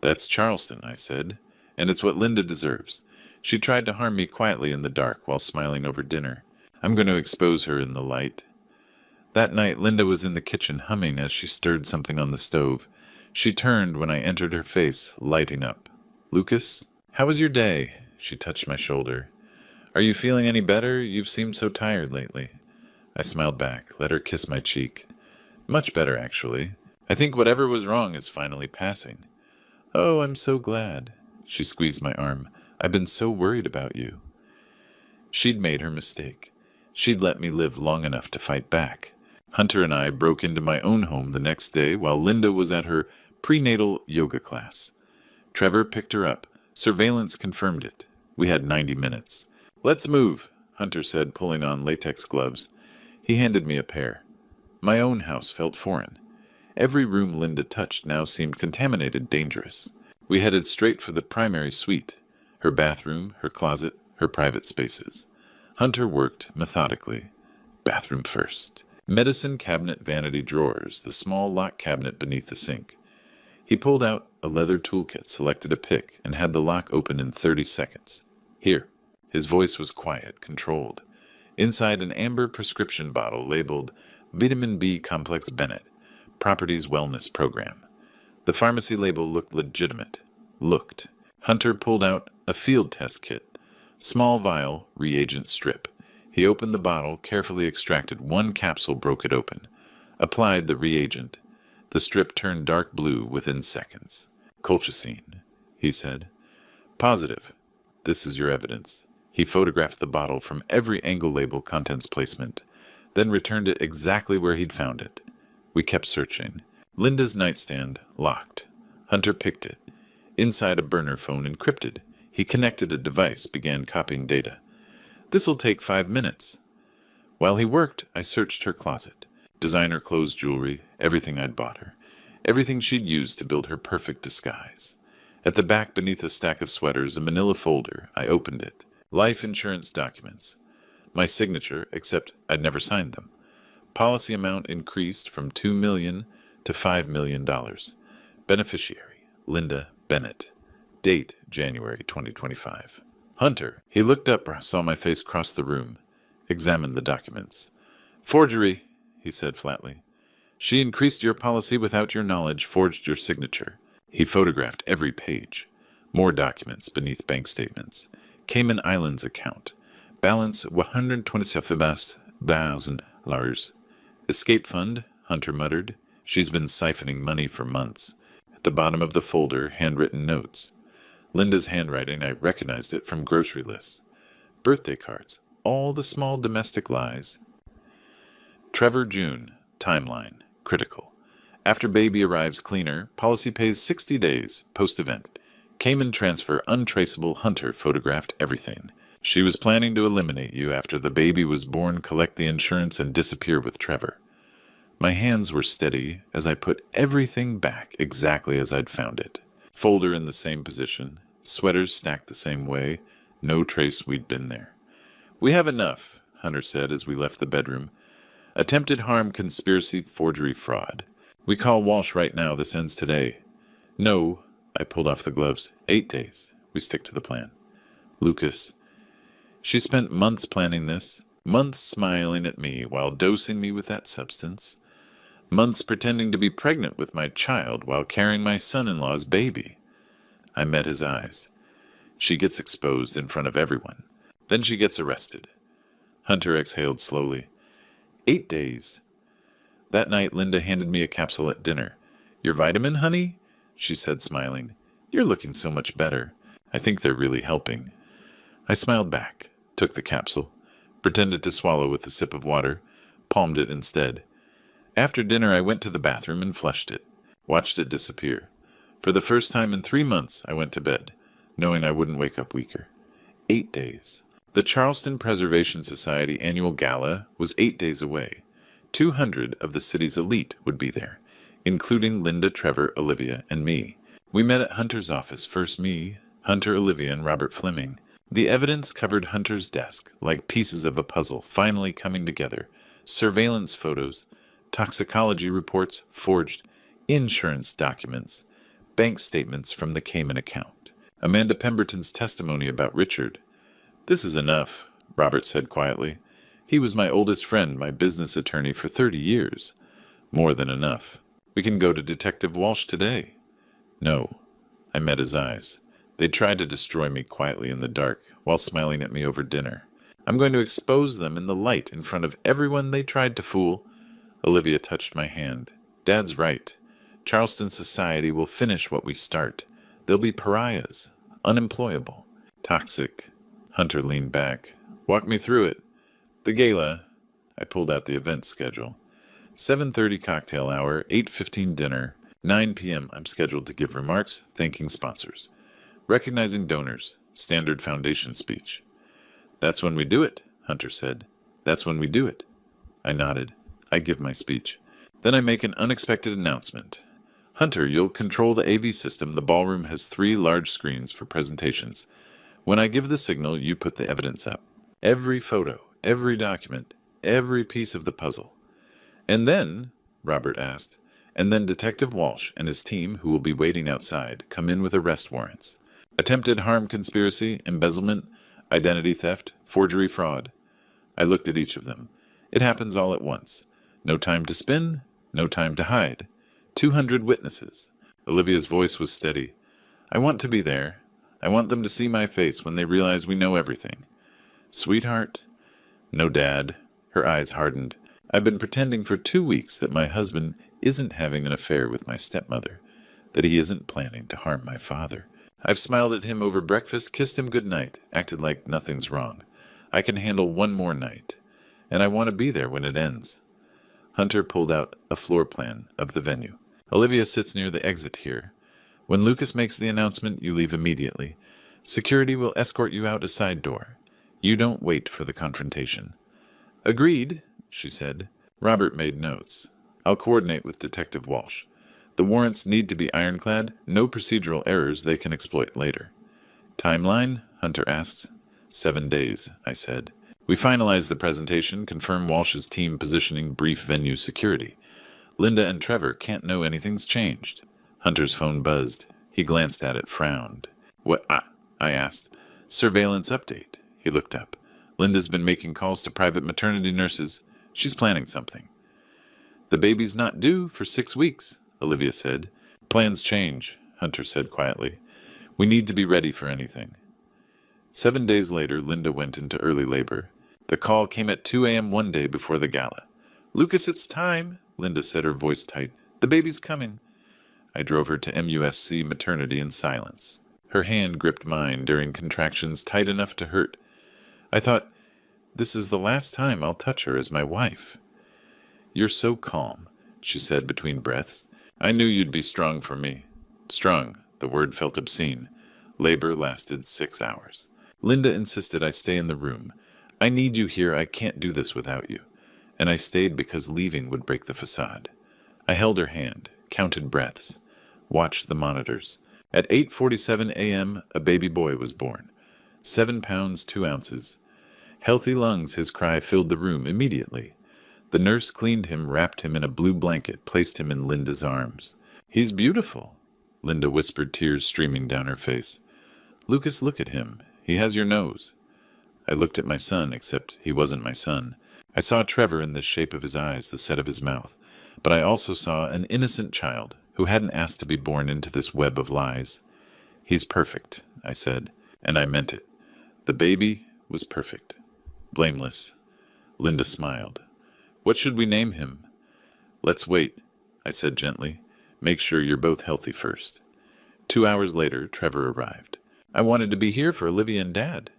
That's Charleston, I said, and it's what Linda deserves. She tried to harm me quietly in the dark while smiling over dinner. I'm going to expose her in the light. That night, Linda was in the kitchen humming as she stirred something on the stove. She turned when I entered, her face lighting up. Lucas, how was your day? She touched my shoulder. Are you feeling any better? You've seemed so tired lately. I smiled back, let her kiss my cheek. Much better, actually. I think whatever was wrong is finally passing. Oh, I'm so glad. She squeezed my arm. I've been so worried about you. She'd made her mistake. She'd let me live long enough to fight back. Hunter and I broke into my own home the next day while Linda was at her Prenatal yoga class. Trevor picked her up. Surveillance confirmed it. We had 90 minutes. Let's move, Hunter said, pulling on latex gloves. He handed me a pair. My own house felt foreign. Every room Linda touched now seemed contaminated, dangerous. We headed straight for the primary suite. Her bathroom, her closet, her private spaces. Hunter worked methodically. Bathroom first. Medicine cabinet vanity drawers, the small lock cabinet beneath the sink. He pulled out a leather toolkit, selected a pick, and had the lock open in 30 seconds. Here. His voice was quiet, controlled. Inside an amber prescription bottle labeled Vitamin B Complex Bennett, Properties Wellness Program. The pharmacy label looked legitimate. Hunter pulled out a field test kit. Small vial, reagent strip. He opened the bottle, carefully extracted one capsule, broke it open. Applied the reagent. The strip turned dark blue within seconds. Colchicine, he said. Positive. This is your evidence. He photographed the bottle from every angle, label, contents placement, then returned it exactly where he'd found it. We kept searching. Linda's nightstand, locked. Hunter picked it. Inside a burner phone, encrypted. He connected a device, began copying data. This'll take 5 minutes. While he worked, I searched her closet. Designer clothes, jewelry, everything I'd bought her. Everything she'd used to build her perfect disguise. At the back, beneath a stack of sweaters, a manila folder, I opened it. Life insurance documents. My signature, except I'd never signed them. Policy amount increased from $2 million to $5 million. Beneficiary, Linda Bennett. Date, January 2025. Hunter. He looked up, saw my face cross the room, examined the documents. Forgery, he said flatly. She increased your policy without your knowledge, forged your signature. He photographed every page. More documents beneath bank statements. Cayman Islands account. Balance $127,000. Escape fund, Hunter muttered. She's been siphoning money for months. At the bottom of the folder, handwritten notes. Linda's handwriting, I recognized it from grocery lists. Birthday cards. All the small domestic lies. Trevor June. Timeline. Critical. After baby arrives cleaner, policy pays 60 days. Post-event. Cayman transfer untraceable. Hunter photographed everything. She was planning to eliminate you after the baby was born, collect the insurance, and disappear with Trevor. My hands were steady as I put everything back exactly as I'd found it. Folder in the same position. Sweaters stacked the same way. No trace we'd been there. We have enough, Hunter said as we left the bedroom. Attempted harm, conspiracy, forgery, fraud. We call Walsh right now. This ends today. No, I pulled off the gloves. 8 days. We stick to the plan. Lucas. She spent months planning this, months smiling at me while dosing me with that substance, months pretending to be pregnant with my child while carrying my son-in-law's baby. I met his eyes. She gets exposed in front of everyone. Then she gets arrested. Hunter exhaled slowly. 8 days. That night, Linda handed me a capsule at dinner. Your vitamin, honey? She said, smiling. You're looking so much better. I think they're really helping. I smiled back, took the capsule, pretended to swallow with a sip of water, palmed it instead. After dinner, I went to the bathroom and flushed it, watched it disappear. For the first time in 3 months, I went to bed, knowing I wouldn't wake up weaker. 8 days. The Charleston Preservation Society annual gala was 8 days away. 200 of the city's elite would be there, including Linda, Trevor, Olivia, and me. We met at Hunter's office, first me, Hunter, Olivia, and Robert Fleming. The evidence covered Hunter's desk, like pieces of a puzzle, finally coming together. Surveillance photos, toxicology reports, forged insurance documents, bank statements from the Cayman account. Amanda Pemberton's testimony about Richard. This is enough, Robert said quietly. He was my oldest friend, my business attorney for 30 years. More than enough. We can go to Detective Walsh today. No. I met his eyes. They tried to destroy me quietly in the dark, while smiling at me over dinner. I'm going to expose them in the light in front of everyone they tried to fool. Olivia touched my hand. Dad's right. Charleston society will finish what we start. They'll be pariahs, unemployable, toxic. Hunter leaned back. Walk me through it. The gala. I pulled out the event schedule. 7:30 cocktail hour, 8:15 dinner, 9 p.m. I'm scheduled to give remarks thanking sponsors. Recognizing donors. Standard foundation speech. That's when we do it, Hunter said. That's when we do it. I nodded. I give my speech. Then I make an unexpected announcement. Hunter, you'll control the AV system. The ballroom has 3 large screens for presentations. When I give the signal, you put the evidence up. Every photo, every document, every piece of the puzzle. And then, Robert asked, and then Detective Walsh and his team, who will be waiting outside, come in with arrest warrants. Attempted harm conspiracy, embezzlement, identity theft, forgery fraud. I looked at each of them. It happens all at once. No time to spin, no time to hide. 200 witnesses. Olivia's voice was steady. I want to be there. I want them to see my face when they realize we know everything. Sweetheart? No, Dad. Her eyes hardened. I've been pretending for 2 weeks that my husband isn't having an affair with my stepmother, that he isn't planning to harm my father. I've smiled at him over breakfast, kissed him good night, acted like nothing's wrong. I can handle one more night, and I want to be there when it ends. Hunter pulled out a floor plan of the venue. Olivia sits near the exit here. When Lucas makes the announcement, you leave immediately. Security will escort you out a side door. You don't wait for the confrontation. Agreed, she said. Robert made notes. I'll coordinate with Detective Walsh. The warrants need to be ironclad, no procedural errors they can exploit later. Timeline? Hunter asked. 7 days, I said. We finalize the presentation, confirm Walsh's team positioning, brief venue security. Linda and Trevor can't know anything's changed. Hunter's phone buzzed. He glanced at it, frowned. What? I asked. Surveillance update. He looked up. Linda's been making calls to private maternity nurses. She's planning something. The baby's not due for 6 weeks, Olivia said. Plans change, Hunter said quietly. We need to be ready for anything. 7 days later, Linda went into early labor. The call came at 2 a.m. one day before the gala. Lucas, it's time, Linda said, her voice tight. The baby's coming. I drove her to MUSC maternity in silence. Her hand gripped mine during contractions tight enough to hurt. I thought, this is the last time I'll touch her as my wife. You're so calm, she said between breaths. I knew you'd be strong for me. Strong, the word felt obscene. Labor lasted 6 hours. Linda insisted I stay in the room. I need you here. I can't do this without you. And I stayed because leaving would break the facade. I held her hand, counted breaths, watched the monitors. At 8:47 a.m., a baby boy was born. 7 pounds, 2 ounces. Healthy lungs, his cry filled the room immediately. The nurse cleaned him, wrapped him in a blue blanket, placed him in Linda's arms. He's beautiful, Linda whispered, tears streaming down her face. Lucas, look at him. He has your nose. I looked at my son, except he wasn't my son. I saw Trevor in the shape of his eyes, the set of his mouth. But I also saw an innocent child who hadn't asked to be born into this web of lies. He's perfect, I said, and I meant it. The baby was perfect. Blameless. Linda smiled. What should we name him? Let's wait, I said gently. Make sure you're both healthy first. 2 hours later, Trevor arrived. I wanted to be here for Olivia and Dad,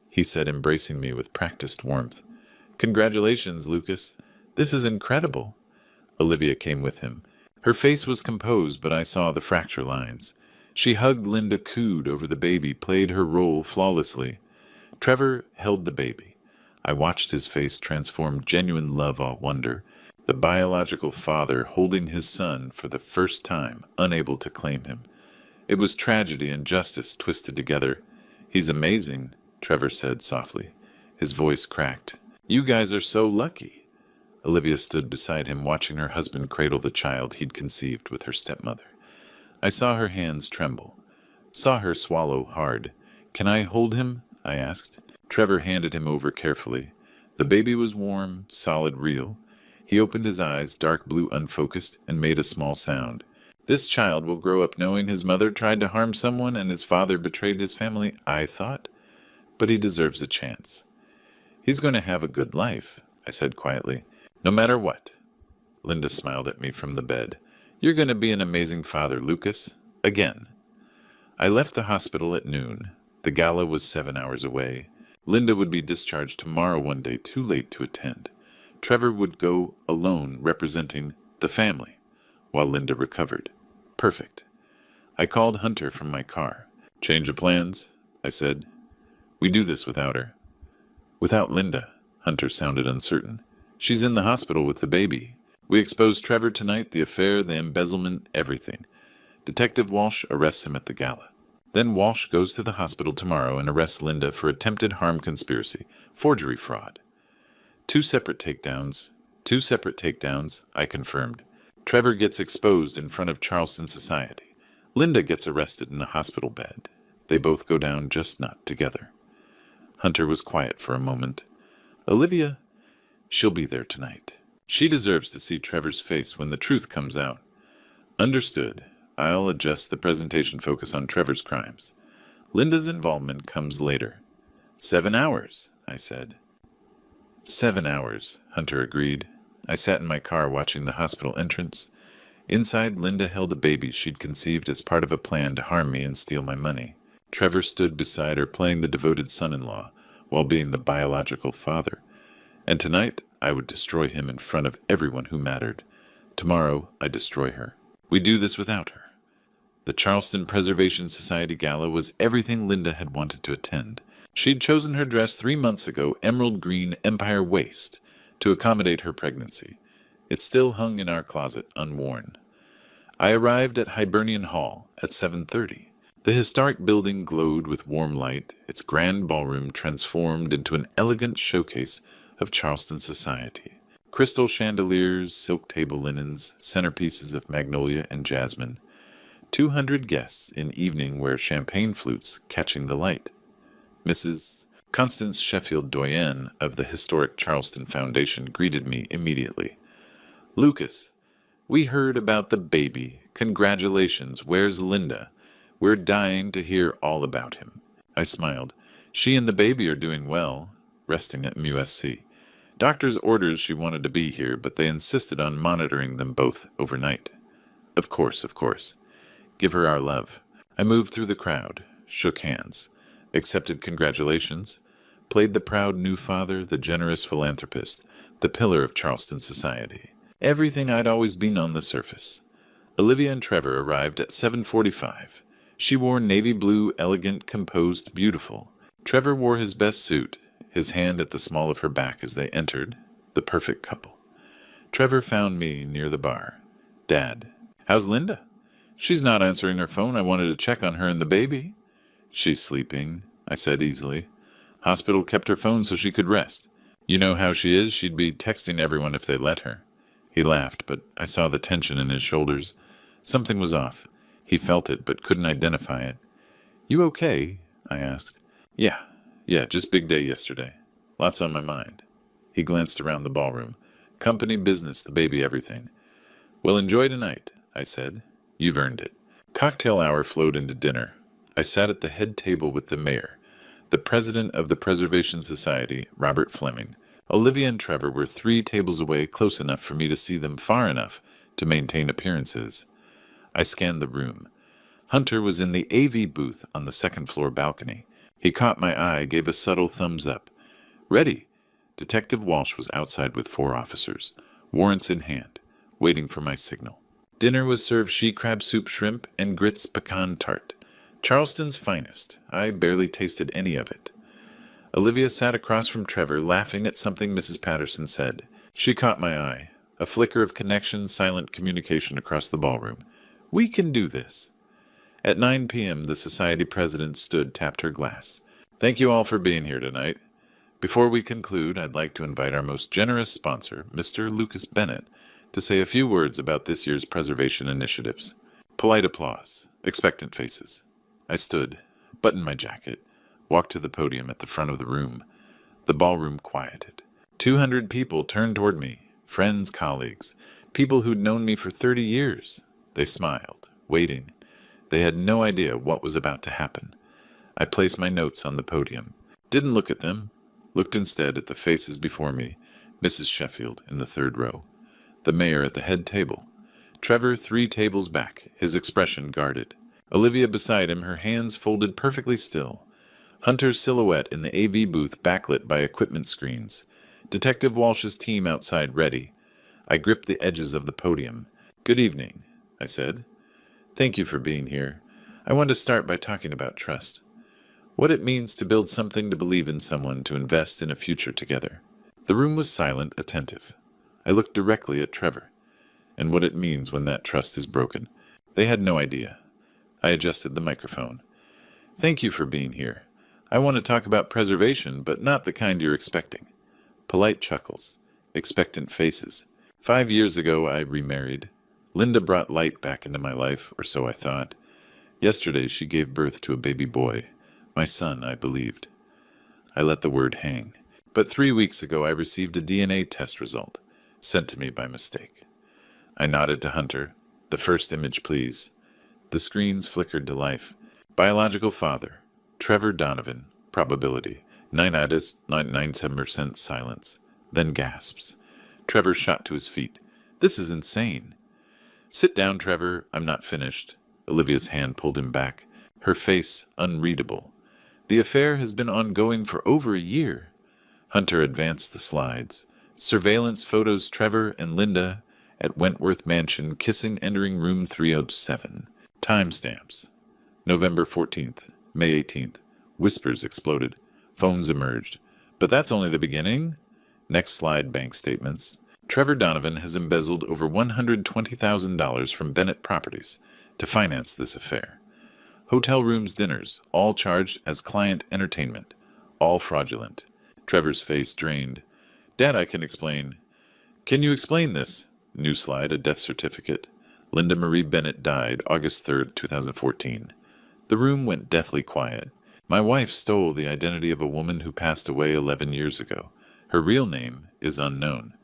he said, embracing me with practiced warmth. Congratulations, Lucas. This is incredible. Olivia came with him. Her face was composed, but I saw the fracture lines. She hugged Linda, cooed over the baby, played her role flawlessly. Trevor held the baby. I watched his face transform genuine love, awe, wonder. The biological father holding his son for the first time, unable to claim him. It was tragedy and justice twisted together. He's amazing, Trevor said softly. His voice cracked. You guys are so lucky. Olivia stood beside him, watching her husband cradle the child he'd conceived with her stepmother. I saw her hands tremble. Saw her swallow hard. Can I hold him? I asked. Trevor handed him over carefully. The baby was warm, solid, real. He opened his eyes, dark blue, unfocused, and made a small sound. This child will grow up knowing his mother tried to harm someone and his father betrayed his family, I thought. But he deserves a chance. He's going to have a good life, I said quietly. No matter what. Linda smiled at me from the bed. You're going to be an amazing father, Lucas. Again. I left the hospital at noon. The gala was 7 hours away. Linda would be discharged tomorrow one day, too late to attend. Trevor would go alone, representing the family, while Linda recovered. Perfect. I called Hunter from my car. Change of plans? I said. We do this without her. Without Linda, Hunter sounded uncertain. She's in the hospital with the baby. We exposed Trevor tonight, the affair, the embezzlement, everything. Detective Walsh arrests him at the gala. Then Walsh goes to the hospital tomorrow and arrests Linda for attempted harm conspiracy, forgery fraud. Two separate takedowns, I confirmed. Trevor gets exposed in front of Charleston society. Linda gets arrested in a hospital bed. They both go down, just not together. Hunter was quiet for a moment. Olivia, she'll be there tonight. She deserves to see Trevor's face when the truth comes out. Understood. I'll adjust the presentation focus on Trevor's crimes. Linda's involvement comes later. 7 hours, I said. 7 hours, Hunter agreed. I sat in my car watching the hospital entrance. Inside, Linda held a baby she'd conceived as part of a plan to harm me and steal my money. Trevor stood beside her playing the devoted son-in-law while being the biological father. And tonight, I would destroy him in front of everyone who mattered. Tomorrow, I destroy her. We do this without her. The Charleston Preservation Society Gala was everything Linda had wanted to attend. She'd chosen her dress 3 months ago, emerald green empire waist, to accommodate her pregnancy. It still hung in our closet, unworn. I arrived at Hibernian Hall at 7:30. The historic building glowed with warm light, its grand ballroom transformed into an elegant showcase of Charleston society. Crystal chandeliers, silk table linens, centerpieces of magnolia and jasmine. 200 guests in evening wear champagne flutes catching the light. Mrs. Constance Sheffield Doyen of the historic Charleston Foundation greeted me immediately. Lucas, we heard about the baby. Congratulations. Where's Linda? We're dying to hear all about him. I smiled. She and the baby are doing well, resting at MUSC. Doctor's orders she wanted to be here, but they insisted on monitoring them both overnight. Of course. Give her our love. I moved through the crowd, shook hands, accepted congratulations, played the proud new father, the generous philanthropist, the pillar of Charleston society. Everything I'd always been on the surface. Olivia and Trevor arrived at 7:45. She wore navy blue, elegant, composed, beautiful. Trevor wore his best suit, his hand at the small of her back as they entered, the perfect couple. Trevor found me near the bar. Dad, how's Linda? She's not answering her phone. I wanted to check on her and the baby. She's sleeping, I said easily. Hospital kept her phone so she could rest. You know how she is. She'd be texting everyone if they let her. He laughed, but I saw the tension in his shoulders. Something was off. He felt it, but couldn't identify it. You okay? I asked. Yeah, just big day yesterday. Lots on my mind. He glanced around the ballroom. Company, business, the baby, everything. Well, enjoy tonight, I said. You've earned it. Cocktail hour flowed into dinner. I sat at the head table with the mayor, the president of the Preservation Society, Robert Fleming. Olivia and Trevor were 3 tables away, close enough for me to see them far enough to maintain appearances. I scanned the room. Hunter was in the AV booth on the second-floor balcony. He caught my eye, gave a subtle thumbs up. Ready. Detective Walsh was outside with 4 officers, warrants in hand, waiting for my signal. Dinner was served she-crab soup shrimp and grits pecan tart. Charleston's finest. I barely tasted any of it. Olivia sat across from Trevor, laughing at something Mrs. Patterson said. She caught my eye. A flicker of connection, silent communication across the ballroom. We can do this. At 9 p.m., the society president stood, tapped her glass. Thank you all for being here tonight. Before we conclude, I'd like to invite our most generous sponsor, Mr. Lucas Bennett, to say a few words about this year's preservation initiatives. Polite applause, expectant faces. I stood, buttoned my jacket, walked to the podium at the front of the room. The ballroom quieted. 200 people turned toward me, friends, colleagues, people who'd known me for 30 years. They smiled, waiting. They had no idea what was about to happen. I placed my notes on the podium. Didn't look at them. Looked instead at the faces before me. Mrs. Sheffield in the 3rd row. The mayor at the head table. Trevor 3 tables back, his expression guarded. Olivia beside him, her hands folded perfectly still. Hunter's silhouette in the AV booth backlit by equipment screens. Detective Walsh's team outside ready. I gripped the edges of the podium. Good evening, I said. Thank you for being here. I want to start by talking about trust. What it means to build something, to believe in someone, to invest in a future together. The room was silent, attentive. I looked directly at Trevor, and what it means when that trust is broken. They had no idea. I adjusted the microphone. Thank you for being here. I want to talk about preservation, but not the kind you're expecting. Polite chuckles, expectant faces. 5 years ago, I remarried. Linda brought light back into my life, or so I thought. Yesterday, she gave birth to a baby boy. My son, I believed. I let the word hang. But 3 weeks ago, I received a DNA test result, sent to me by mistake. I nodded to Hunter. The first image, please. The screens flickered to life. Biological father, Trevor Donovan. Probability, 9.97% silence. Then gasps. Trevor shot to his feet. This is insane. Sit down, Trevor. I'm not finished. Olivia's hand pulled him back, her face unreadable. The affair has been ongoing for over a year. Hunter advanced the slides. Surveillance photos Trevor and Linda at Wentworth Mansion kissing entering room 307. Timestamps. November 14th, May 18th. Whispers exploded. Phones emerged. But that's only the beginning. Next slide, bank statements. Trevor Donovan has embezzled over $120,000 from Bennett Properties to finance this affair. Hotel rooms, dinners, all charged as client entertainment, all fraudulent. Trevor's face drained. Dad, I can explain. Can you explain this? New slide, a death certificate. Linda Marie Bennett died August 3rd, 2014. The room went deathly quiet. My wife stole the identity of a woman who passed away 11 years ago. Her real name is unknown.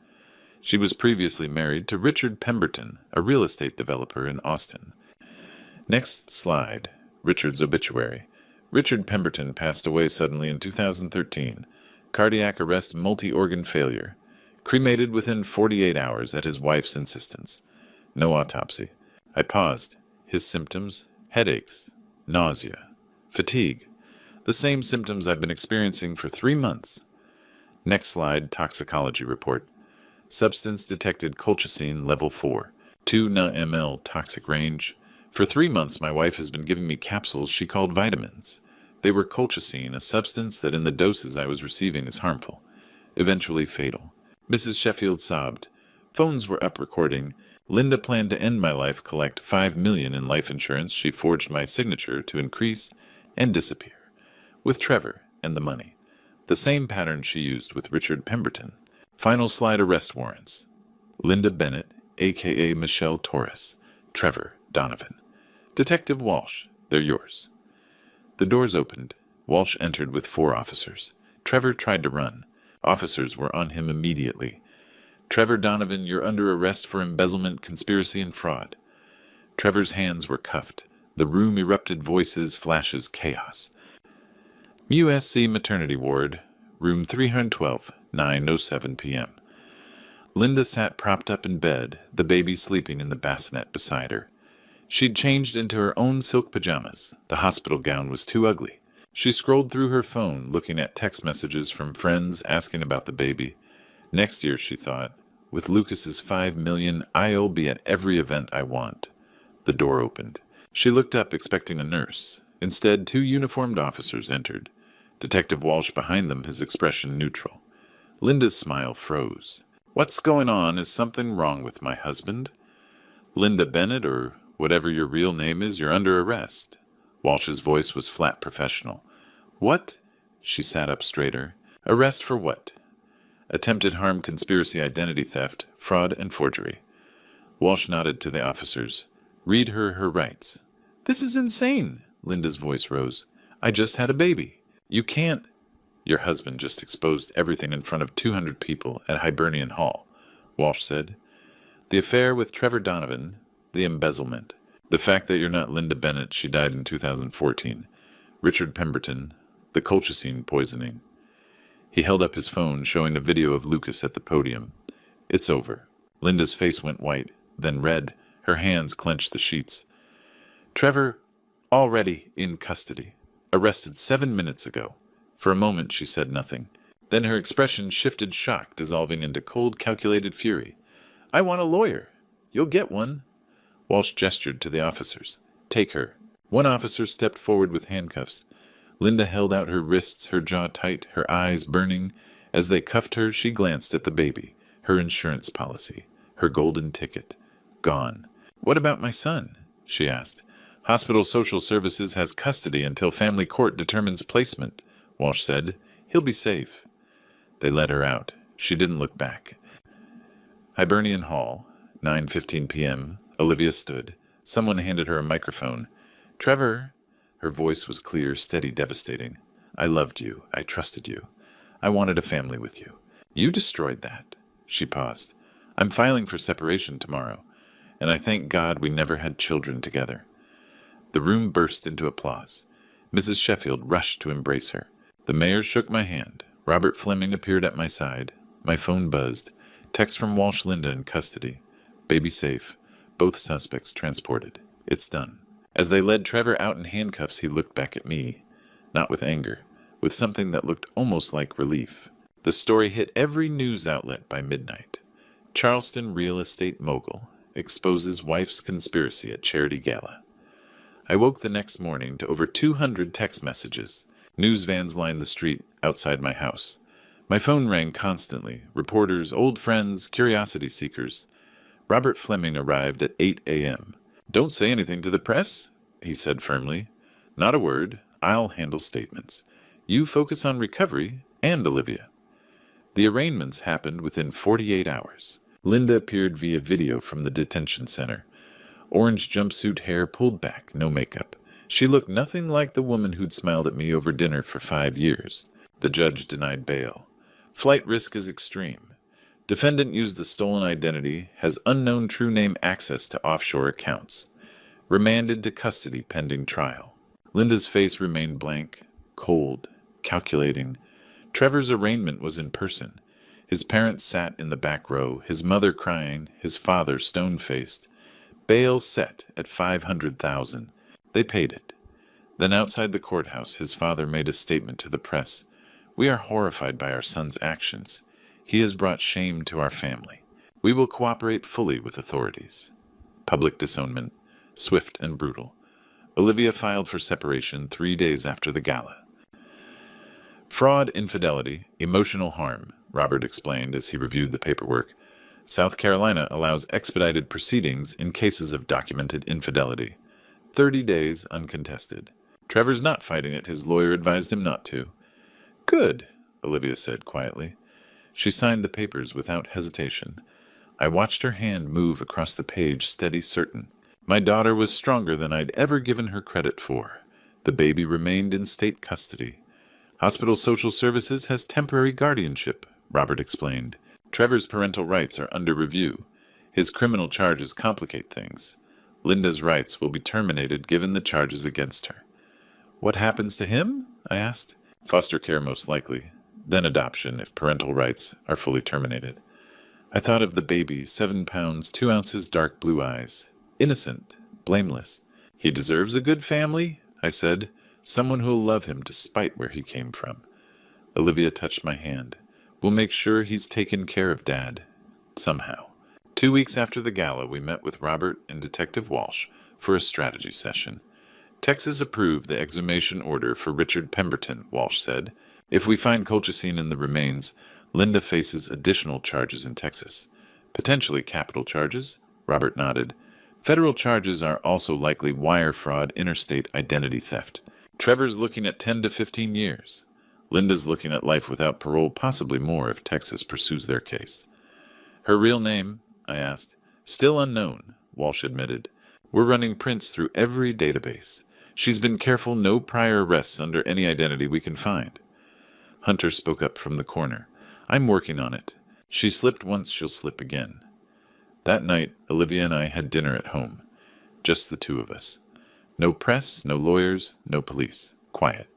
She was previously married to Richard Pemberton, a real estate developer in Austin. Next slide, Richard's obituary. Richard Pemberton passed away suddenly in 2013. Cardiac arrest, multi-organ failure. Cremated within 48 hours at his wife's insistence. No autopsy. I paused. His symptoms? Headaches, nausea, fatigue. The same symptoms I've been experiencing for 3 months. Next slide, toxicology report. Substance detected colchicine level 4, 2 ml toxic range. For 3 months, my wife has been giving me capsules she called vitamins. They were colchicine, a substance that in the doses I was receiving is harmful, eventually fatal. Mrs. Sheffield sobbed. Phones were up recording. Linda planned to end my life, collect $5 million in life insurance she forged my signature to increase and disappear. With Trevor and the money. The same pattern she used with Richard Pemberton. Final slide, arrest warrants. Linda Bennett, a.k.a. Michelle Torres. Trevor Donovan. Detective Walsh, they're yours. The doors opened. Walsh entered with 4 officers. Trevor tried to run. Officers were on him immediately. Trevor Donovan, you're under arrest for embezzlement, conspiracy, and fraud. Trevor's hands were cuffed. The room erupted, voices, flashes, chaos. USC Maternity Ward, room 312, 9:07 p.m. Linda sat propped up in bed, the baby sleeping in the bassinet beside her. She'd changed into her own silk pajamas. The hospital gown was too ugly. She scrolled through her phone, looking at text messages from friends asking about the baby. Next year, she thought, with Lucas's $5 million, I'll be at every event I want. The door opened. She looked up, expecting a nurse. Instead, 2 uniformed officers entered. Detective Walsh behind them, his expression neutral. Linda's smile froze. What's going on? Is something wrong with my husband? Linda Bennett, or whatever your real name is, you're under arrest. Walsh's voice was flat professional. What? She sat up straighter. Arrest for what? Attempted harm, conspiracy, identity theft, fraud, and forgery. Walsh nodded to the officers. Read her rights. This is insane, Linda's voice rose. I just had a baby. You can't. Your husband just exposed everything in front of 200 people at Hibernian Hall, Walsh said. The affair with Trevor Donovan, the embezzlement, the fact that you're not Linda Bennett, she died in 2014, Richard Pemberton, the colchicine poisoning. He held up his phone, showing a video of Lucas at the podium. It's over. Linda's face went white, then red. Her hands clenched the sheets. Trevor, already in custody. Arrested 7 minutes ago. For a moment she said nothing. Then her expression shifted, shock dissolving into cold, calculated fury. I want a lawyer. You'll get one. Walsh gestured to the officers. Take her. One officer stepped forward with handcuffs. Linda held out her wrists, her jaw tight, her eyes burning. As they cuffed her, she glanced at the baby, her insurance policy, her golden ticket. Gone. What about my son? She asked. Hospital Social Services has custody until family court determines placement, Walsh said. He'll be safe. They let her out. She didn't look back. Hibernian Hall, 9:15 p.m. Olivia stood. Someone handed her a microphone. Trevor. Her voice was clear, steady, devastating. I loved you. I trusted you. I wanted a family with you. You destroyed that. She paused. I'm filing for separation tomorrow, and I thank God we never had children together. The room burst into applause. Mrs. Sheffield rushed to embrace her. The mayor shook my hand. Robert Fleming appeared at my side. My phone buzzed. Text from Walsh Linda in custody. Baby safe. Both suspects transported. It's done. As they led Trevor out in handcuffs, he looked back at me. Not with anger. With something that looked almost like relief. The story hit every news outlet by midnight. Charleston real estate mogul exposes wife's conspiracy at charity gala. I woke the next morning to over 200 text messages. News vans lined the street outside my house. My phone rang constantly. Reporters, old friends, curiosity seekers. Robert Fleming arrived at 8 a.m. Don't say anything to the press, he said firmly. Not a word. I'll handle statements. You focus on recovery and Olivia. The arraignments happened within 48 hours. Linda appeared via video from the detention center. Orange jumpsuit hair pulled back, no makeup. She looked nothing like the woman who'd smiled at me over dinner for 5 years. The judge denied bail. Flight risk is extreme. Defendant used a stolen identity, has unknown true name access to offshore accounts. Remanded to custody pending trial. Linda's face remained blank, cold, calculating. Trevor's arraignment was in person. His parents sat in the back row, his mother crying, his father stone-faced. Bail set at $500,000. They paid it. Then outside the courthouse, his father made a statement to the press. We are horrified by our son's actions. He has brought shame to our family. We will cooperate fully with authorities. Public disownment, swift and brutal. Olivia filed for separation 3 days after the gala. Fraud, infidelity, emotional harm, Robert explained as he reviewed the paperwork. South Carolina allows expedited proceedings in cases of documented infidelity. 30 days uncontested. Trevor's not fighting it. His lawyer advised him not to. Good, Olivia said quietly. She signed the papers without hesitation. I watched her hand move across the page, steady, certain. My daughter was stronger than I'd ever given her credit for. The baby remained in state custody. Hospital Social Services has temporary guardianship, Robert explained. Trevor's parental rights are under review. His criminal charges complicate things. Linda's rights will be terminated given the charges against her. What happens to him? I asked. Foster care most likely, then adoption if parental rights are fully terminated. I thought of the baby, 7 pounds, 2 ounces, dark blue eyes. Innocent, blameless. He deserves a good family, I said. Someone who'll love him despite where he came from. Olivia touched my hand. We'll make sure he's taken care of, Dad. Somehow. 2 weeks after the gala, we met with Robert and Detective Walsh for a strategy session. Texas approved the exhumation order for Richard Pemberton, Walsh said. If we find colchicine in the remains, Linda faces additional charges in Texas. Potentially capital charges, Robert nodded. Federal charges are also likely wire fraud, interstate identity theft. Trevor's looking at 10 to 15 years. Linda's looking at life without parole, possibly more if Texas pursues their case. Her real name? I asked. Still unknown, Walsh admitted. We're running prints through every database. She's been careful no prior arrests under any identity we can find. Hunter spoke up from the corner. I'm working on it. She slipped once, she'll slip again. That night, Olivia and I had dinner at home. Just the two of us. No press, no lawyers, no police. Quiet.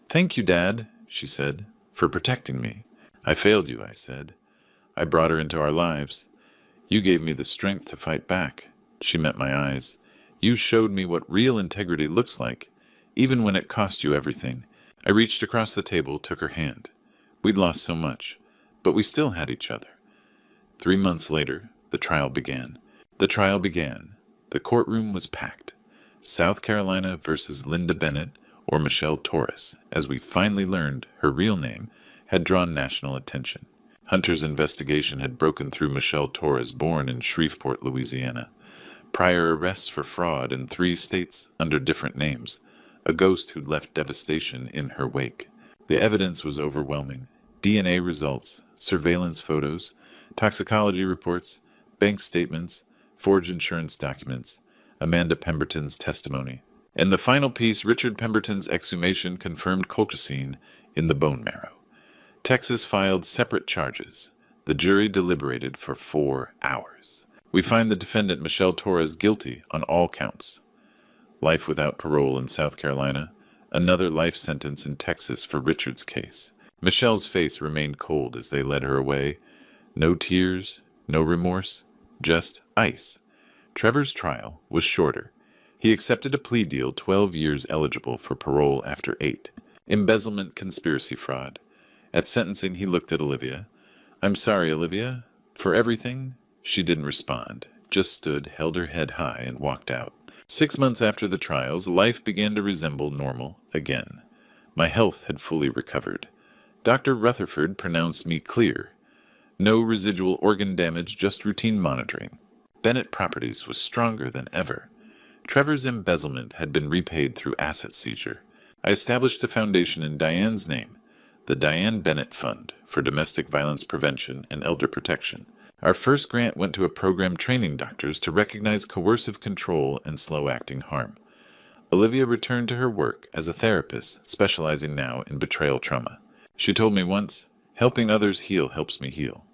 Thank you, Dad, she said, for protecting me. I failed you, I said. I brought her into our lives. You gave me the strength to fight back. She met my eyes. You showed me what real integrity looks like, even when it cost you everything. I reached across the table, took her hand. We'd lost so much, but we still had each other. 3 months later, the trial began. The The courtroom was packed. South Carolina versus Linda Bennett or Michelle Torres, as we finally learned her real name, had drawn national attention. Hunter's investigation had broken through Michelle Torres, born in Shreveport, Louisiana. Prior arrests for fraud in 3 states under different names, a ghost who'd left devastation in her wake. The evidence was overwhelming. DNA results, surveillance photos, toxicology reports, bank statements, forged insurance documents, Amanda Pemberton's testimony. And the final piece, Richard Pemberton's exhumation, confirmed colchicine in the bone marrow. Texas filed separate charges. The jury deliberated for 4 hours. We find the defendant, Michelle Torres, guilty on all counts. Life without parole in South Carolina, another life sentence in Texas for Richard's case. Michelle's face remained cold as they led her away. No tears, no remorse, just ice. Trevor's trial was shorter. He accepted a plea deal, 12 years eligible for parole after 8. Embezzlement, conspiracy, fraud. At sentencing, he looked at Olivia. "I'm sorry, Olivia, for everything." She didn't respond, just stood, held her head high, and walked out. 6 months after the trials, life began to resemble normal again. My health had fully recovered. Dr. Rutherford pronounced me clear. No residual organ damage, just routine monitoring. Bennett Properties was stronger than ever. Trevor's embezzlement had been repaid through asset seizure. I established a foundation in Diane's name, the Diane Bennett Fund for Domestic Violence Prevention and Elder Protection. Our first grant went to a program training doctors to recognize coercive control and slow-acting harm. Olivia returned to her work as a therapist, specializing now in betrayal trauma. She told me once, "Helping others heal helps me heal."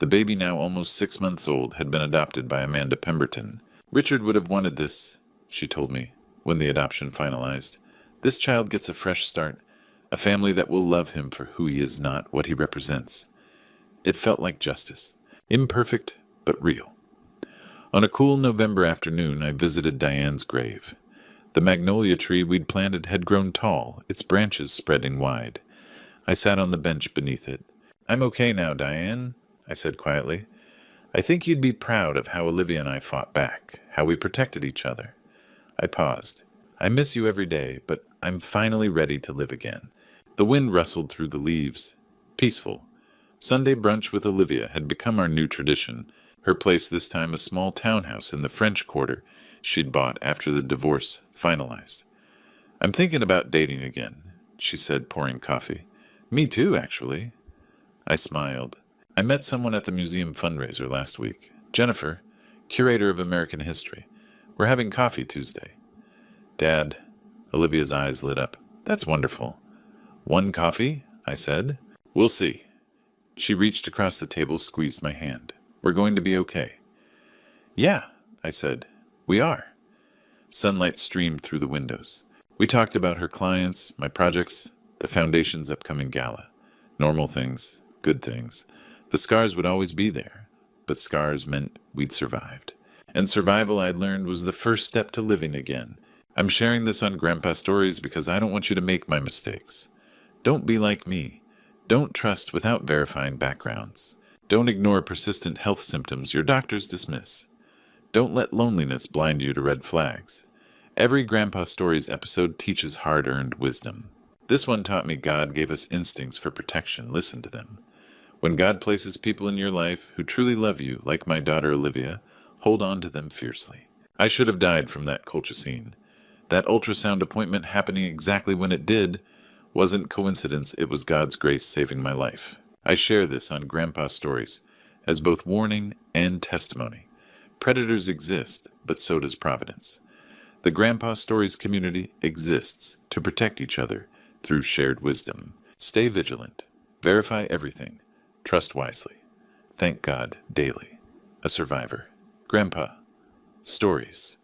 The baby, now almost 6 months old, had been adopted by Amanda Pemberton. "Richard would have wanted this," she told me, when the adoption finalized. "This child gets a fresh start, a family that will love him for who he is, not what he represents." It felt like justice. Imperfect, but real. On a cool November afternoon, I visited Diane's grave. The magnolia tree we'd planted had grown tall, its branches spreading wide. I sat on the bench beneath it. "I'm okay now, Diane," I said quietly. "I think you'd be proud of how Olivia and I fought back, how we protected each other." I paused. "I miss you every day, but I'm finally ready to live again." The wind rustled through the leaves. Peaceful. Sunday brunch with Olivia had become our new tradition. Her place this time a small townhouse in the French Quarter she'd bought after the divorce finalized. "I'm thinking about dating again," she said, pouring coffee. "Me too, actually." I smiled. "I met someone at the museum fundraiser last week. Jennifer, curator of American history. We're having coffee Tuesday." "Dad," Olivia's eyes lit up. "That's wonderful." "One coffee?" I said. "We'll see." She reached across the table, squeezed my hand. "We're going to be okay." "Yeah," I said. "We are." Sunlight streamed through the windows. We talked about her clients, my projects, the foundation's upcoming gala. Normal things, good things. The scars would always be there, but scars meant we'd survived. And survival, I'd learned, was the first step to living again. I'm sharing this on Grandpa Stories because I don't want you to make my mistakes. Don't be like me. Don't trust without verifying backgrounds. Don't ignore persistent health symptoms your doctors dismiss. Don't let loneliness blind you to red flags. Every Grandpa Stories episode teaches hard-earned wisdom. This one taught me God gave us instincts for protection. Listen to them. When God places people in your life who truly love you, like my daughter Olivia, hold on to them fiercely. I should have died from that colchicine. That ultrasound appointment happening exactly when it did wasn't coincidence, it was God's grace saving my life. I share this on Grandpa Stories as both warning and testimony. Predators exist, but so does Providence. The Grandpa Stories community exists to protect each other through shared wisdom. Stay vigilant. Verify everything. Trust wisely. Thank God daily. A survivor. Grandpa Stories.